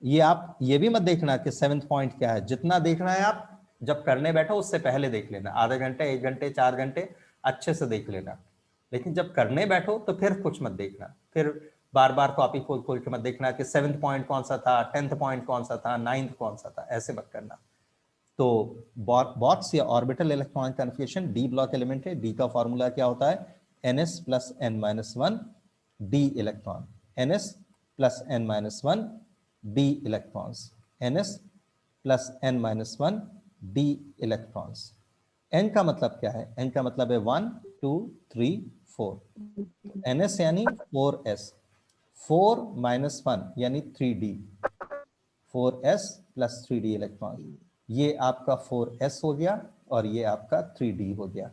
[SPEAKER 1] ये आप ये भी मत देखना कि 7th पॉइंट क्या है, जितना देखना है आप जब करने बैठो उससे पहले देख लेना, आधे घंटे, 1 घंटे, 4 घंटे अच्छे से देख लेना। लेकिन जब करने बैठो तो फिर कुछ मत देखना, फिर बार बार कॉपी खोल खोल के मत देखना कि 7th पॉइंट कौन सा था, 10th पॉइंट कौन सा था, 9th कौन सा था, ऐसे मत करना। तो बॉक्स या orbital electronic configuration, D block element है, डी का फॉर्मूला क्या होता है, ns + n-1 d electron, ns + n-1 d electrons, ns + n-1 d electrons. n का मतलब क्या है, n का मतलब है 1, 2, 3, 4, ns यानी 4s, 4 - 1 यानी 3d, 4s + 3d इलेक्ट्रॉन। ये आपका 4s हो गया और ये आपका 3d हो गया,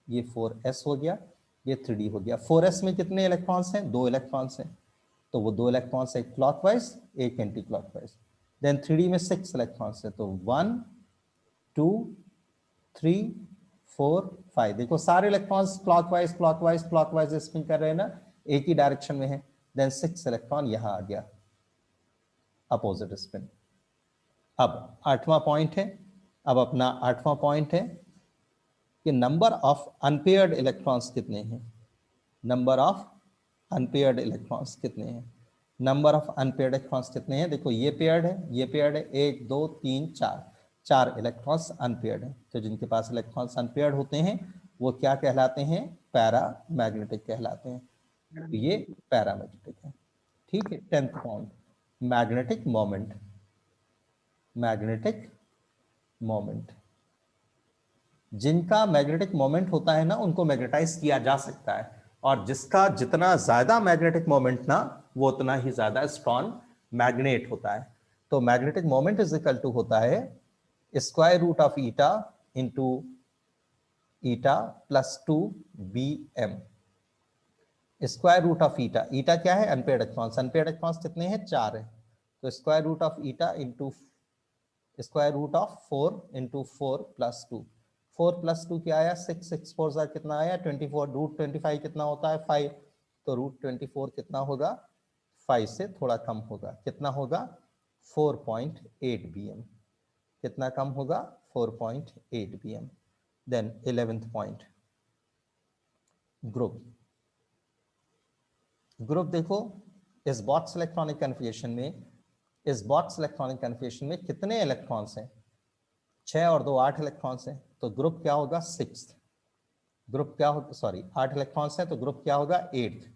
[SPEAKER 1] ये 4s हो गया, ये 3d हो गया। 4s में कितने इलेक्ट्रॉन्स हैं, 2 इलेक्ट्रॉन्स हैं, तो वो 2 इलेक्ट्रॉन्स एक क्लॉकवाइज, एक एंटी क्लॉकवाइज। देन 3d में 6 इलेक्ट्रॉन्स हैं, तो 1, 2, 3, 4, 5। देखो सारे electrons clockwise clockwise clockwise spin कर रहे हैं ना, एक ही डायरेक्शन में है। देन 6 इलेक्ट्रॉन यहां आ गया, अपोजिट स्पिन। अब 8वां पॉइंट है, अब अपना 8वां पॉइंट है कि नंबर ऑफ अनपेयर्ड इलेक्ट्रॉन्स कितने हैं, नंबर ऑफ अनपेयर्ड इलेक्ट्रॉन्स कितने हैं, नंबर ऑफ अनपेयर्ड इलेक्ट्रॉन्स कितने हैं। देखो ये पेयर्ड है, ये पेयर्ड है, 1, 2, 3, 4, 4 इलेक्ट्रॉन्स अनपेयर्ड है। तो जिनके पास इलेक्ट्रॉन्स अनपेयर्ड होते हैं वो क्या कहलाते हैं, पैरामैग्नेटिक कहलाते हैं। तो ये पैरामैग्नेटिक है, ठीक है। 10th point, magnetic moment, magnetic moment. जिनका मैग्नेटिक मोमेंट होता है ना उनको मैग्नेटाइज किया जा सकता है, और जिसका जितना ज्यादा मैग्नेटिक मोमेंट ना वो उतना ही ज्यादा स्ट्रॉन्ग मैग्नेट होता है। तो magnetic moment is equal to होता है square root of eta into eta plus 2bm। Square root of eta, eta क्या है? Unpaired electrons. अनपेयर्ड इलेक्ट्रॉन्स कितने हैं? 4 है। तो square root of eta into square root of 4 into 4 plus 2। 4 plus 2 क्या आया? 6। 6 4 सा कितना आया? 24। रूट 25 कितना होता है? 5। तो रूट 24 कितना होगा? 5 से थोड़ा कम होगा। कितना होगा? 4.8 bm। कितना कम होगा? 4.8 bm। Then 11th point, group. Group देखो, इस बॉक्स इलेक्ट्रॉनिक कन्फिगरेशन में, इस बॉक्स इलेक्ट्रॉनिक कन्फिगरेशन में कितने इलेक्ट्रॉन्स हैं? 6 और 2 8 इलेक्ट्रॉन्स हैं। तो ग्रुप क्या होगा? 6th। ग्रुप क्या होगा? सॉरी, 8 इलेक्ट्रॉन्स हैं तो ग्रुप क्या होगा? 8th।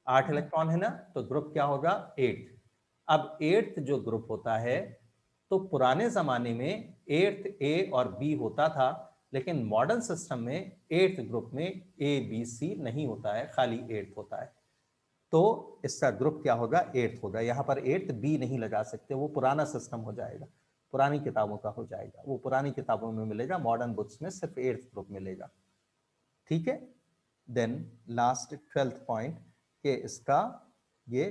[SPEAKER 1] 8 इलेक्ट्रॉन है ना, तो ग्रुप क्या होगा? 8th। अब 8th जो ग्रुप होता है, तो पुराने जमाने में 8th A और B होता था, लेकिन मॉडर्न सिस्टम में 8th ग्रुप में A B C नहीं होता है, खाली 8th होता है। तो इसका ग्रुप क्या होगा? 8th होगा। यहाँ पर 8th B नहीं लगा सकते, वो पुराना सिस्टम हो जाएगा, पुरानी किताबों का हो जाएगा। वो पुरानी किताबों में मिलेगा, मॉडर्न बुक्स में सिर्फ 8th ग्रुप मिलेगा। ठीक है। देन लास्ट 12th पॉइंट के इसका ये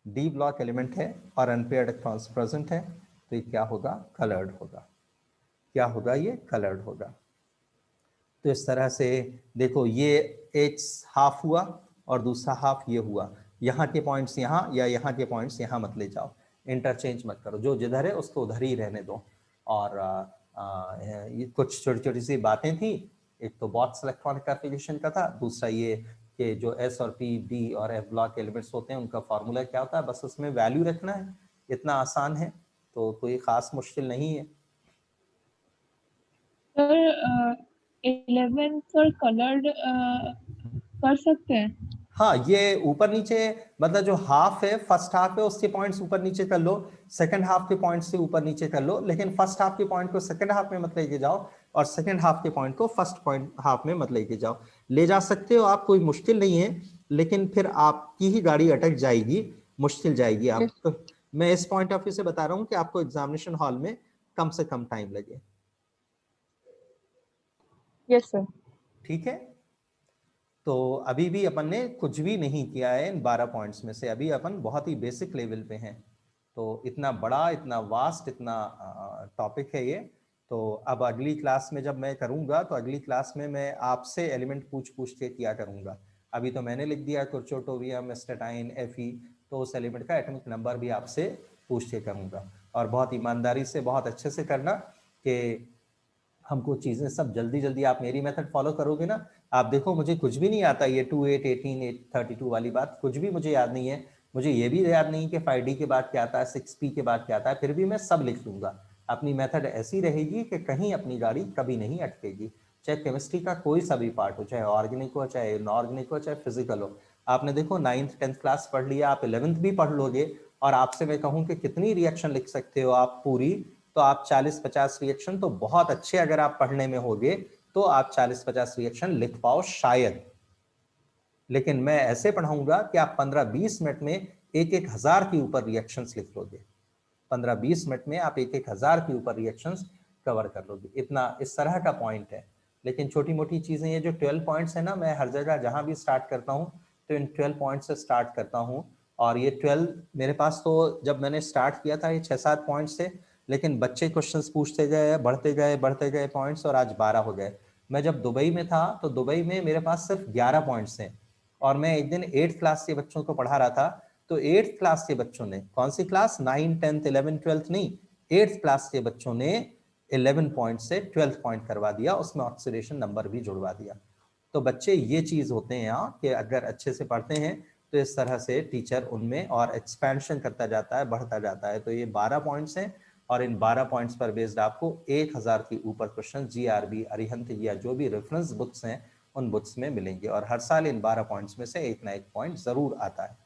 [SPEAKER 1] डी ब्लॉक एलिमेंट है और अनपेयर्ड इलेक्ट्रॉन्स प्रेजेंट है, तो ये क्या होगा? कलर्ड होगा। क्या होगा? ये कलर्ड होगा। तो इस तरह से देखो, ये एक हाफ हुआ और दूसरा हाफ ये हुआ। यहाँ के पॉइंट्स यहाँ या यहाँ के पॉइंट्स यहाँ मत ले जाओ, इंटरचेंज मत करो, जो जिधर है उसको उधर ही रहने दो। और ये कुछ छोटी छोटी सी बातें थी। एक तो बॉक्स इलेक्ट्रॉनिक कन्फिगरेशन का था, दूसरा ये कि जो एस और पी डी और एफ ब्लॉक एलिमेंट्स होते हैं उनका फॉर्मूला क्या होता है, बस उसमें वैल्यू रखना है। इतना आसान है, तो कोई खास मुश्किल नहीं है।
[SPEAKER 3] सर 11 सर कलर्ड कर सकते हैं?
[SPEAKER 1] हाँ, ये ऊपर नीचे, मतलब जो हाफ है, फर्स्ट हाफ है, उसके पॉइंट्स ऊपर नीचे कर लो, सेकंड हाफ के पॉइंट्स से ऊपर नीचे कर लो, लेकिन फर्स्ट हाफ के पॉइंट को सेकंड हाफ में मत लेके जाओ और सेकंड हाफ के पॉइंट को फर्स्ट पॉइंट हाफ में मत लेके जाओ। ले जा सकते हो आप, कोई मुश्किल नहीं है, लेकिन फिर आपकी ही गाड़ी अटक जाएगी, मुश्किल जाएगी आप। तो मैं इस पॉइंट ऑफ व्यू से बता रहा हूँ कि आपको एग्जामिनेशन हॉल में कम से कम टाइम लगे।
[SPEAKER 3] Yes sir.
[SPEAKER 1] ठीक है। तो अभी भी अपन ने कुछ भी नहीं किया है इन 12 पॉइंट्स में से, अभी अपन बहुत ही बेसिक लेवल पे हैं। तो इतना बड़ा, इतना वास्ट, इतना टॉपिक है ये। तो अब अगली क्लास में जब मैं करूंगा, तो अगली क्लास में मैं आपसे एलिमेंट पूछ के किया करूंगा। अभी तो मैंने लिख दिया कुर्चोटोवियम, स्टेटाइन, Fe, तो उस एलिमेंट का एटॉमिक नंबर भी आपसे पूछ के करूंगा। और बहुत ईमानदारी से, बहुत अच्छे से करना कि हमको चीजें सब जल्दी जल्दी, आप मेरी मेथड फॉलो करोगे ना। आप देखो, मुझे कुछ भी नहीं आता, ये 2 8 18 832 वाली बात कुछ भी मुझे याद नहीं है। मुझे ये भी याद नहीं कि 5D के बाद क्या आता है, 6P के बाद क्या आता है, फिर भी मैं सब लिख लूंगा। अपनी मेथड ऐसी रहेगी कि कहीं अपनी गाड़ी कभी नहीं अटकेगी। चाहे केमिस्ट्री का कोई सा भी पार्ट हो, चाहे ऑर्गेनिक हो, चाहे इनऑर्गेनिक हो, चाहे फिजिकल हो। आपने देखो 9th 10th क्लास पढ़ लिया, आप 11th भी पढ़ लोगे, और आपसे मैं कहूँ कि कितनी रिएक्शन लिख सकते हो आप पूरी, तो आप 40-50 रिएक्शन तो बहुत अच्छे, अगर आप पढ़ने में होगे तो आप 40-50 रिएक्शन लिख पाओ शायद। लेकिन मैं ऐसे पढ़ाऊंगा कि आप 15-20 मिनट में 1,000 के ऊपर रिएक्शंस लिख लोगे। 15-20 मिनट में आप 1,000 के ऊपर रिएक्शंस कवर कर लोगे। इतना इस तरह का पॉइंट है। लेकिन छोटी मोटी चीजें, ये जो 12 पॉइंट्स है ना, मैं हर जगह जहां भी स्टार्ट करता हूँ तो इन 12 पॉइंट से स्टार्ट करता हूँ। और ये 12 मेरे पास, तो जब मैंने स्टार्ट किया था ये 6-7 पॉइंट्स थे, लेकिन बच्चे क्वेश्चंस पूछते गए, बढ़ते गए पॉइंट्स, और आज 12 हो गए। मैं जब दुबई में था तो दुबई में मेरे पास सिर्फ 11 पॉइंट्स हैं, और मैं एक दिन 8th क्लास के बच्चों को पढ़ा रहा था। तो 8th क्लास के बच्चों ने, कौन सी क्लास, 9 10th 11 12th नहीं, 8th क्लास के बच्चों ने 11 पॉइंट से 12th पॉइंट करवा दिया, उसमें ऑक्सीडेशन नंबर भी जुड़वा दिया। तो बच्चे ये चीज होते हैं यहाँ कि अगर अच्छे से पढ़ते हैं तो इस तरह से टीचर उनमें और एक्सपेंशन करता जाता है, बढ़ता जाता है। तो ये 12 पॉइंट्स हैं, और इन 12 पॉइंट्स पर बेस्ड आपको 1,000 के ऊपर क्वेश्चन GRB, अरिहंत या जो भी रेफरेंस बुक्स हैं उन बुक्स में मिलेंगे। और हर साल इन 12 पॉइंट्स में से एक ना एक पॉइंट जरूर आता है,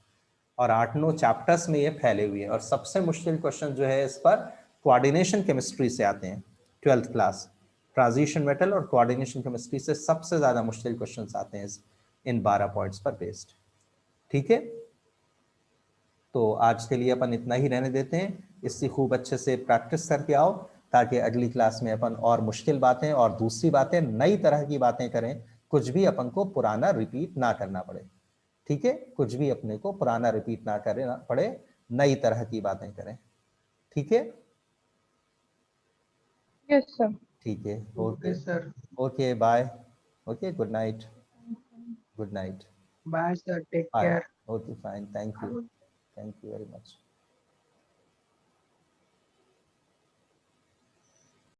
[SPEAKER 1] और 8-9 चैप्टर्स में ये फैले हुए हैं। और सबसे मुश्किल क्वेश्चन जो है इस पर कोऑर्डिनेशन केमिस्ट्री से आते हैं। 12th क्लास ट्रांजिशन मेटल और कोऑर्डिनेशन केमिस्ट्री से सबसे ज्यादा मुश्किल क्वेश्चंस आते हैं इन 12 पॉइंट्स पर बेस्ड। ठीक है। तो आज के लिए अपन इतना ही रहने देते हैं। इससे खूब अच्छे से प्रैक्टिस करके आओ, ताकि अगली क्लास में अपन और मुश्किल बातें और दूसरी बातें, नई तरह की बातें करें, कुछ भी अपन को पुराना रिपीट ना करना पड़े। ठीक है, कुछ भी अपने को पुराना रिपीट ना करना पड़े, नई तरह की बातें करें। ठीक है,
[SPEAKER 3] यस सर।
[SPEAKER 1] ठीक है,
[SPEAKER 2] okay
[SPEAKER 1] okay
[SPEAKER 2] sir,
[SPEAKER 1] okay, bye, okay, good night, good night,
[SPEAKER 2] bye sir, take
[SPEAKER 1] bye,
[SPEAKER 2] care.
[SPEAKER 1] Okay fine, thank you very much.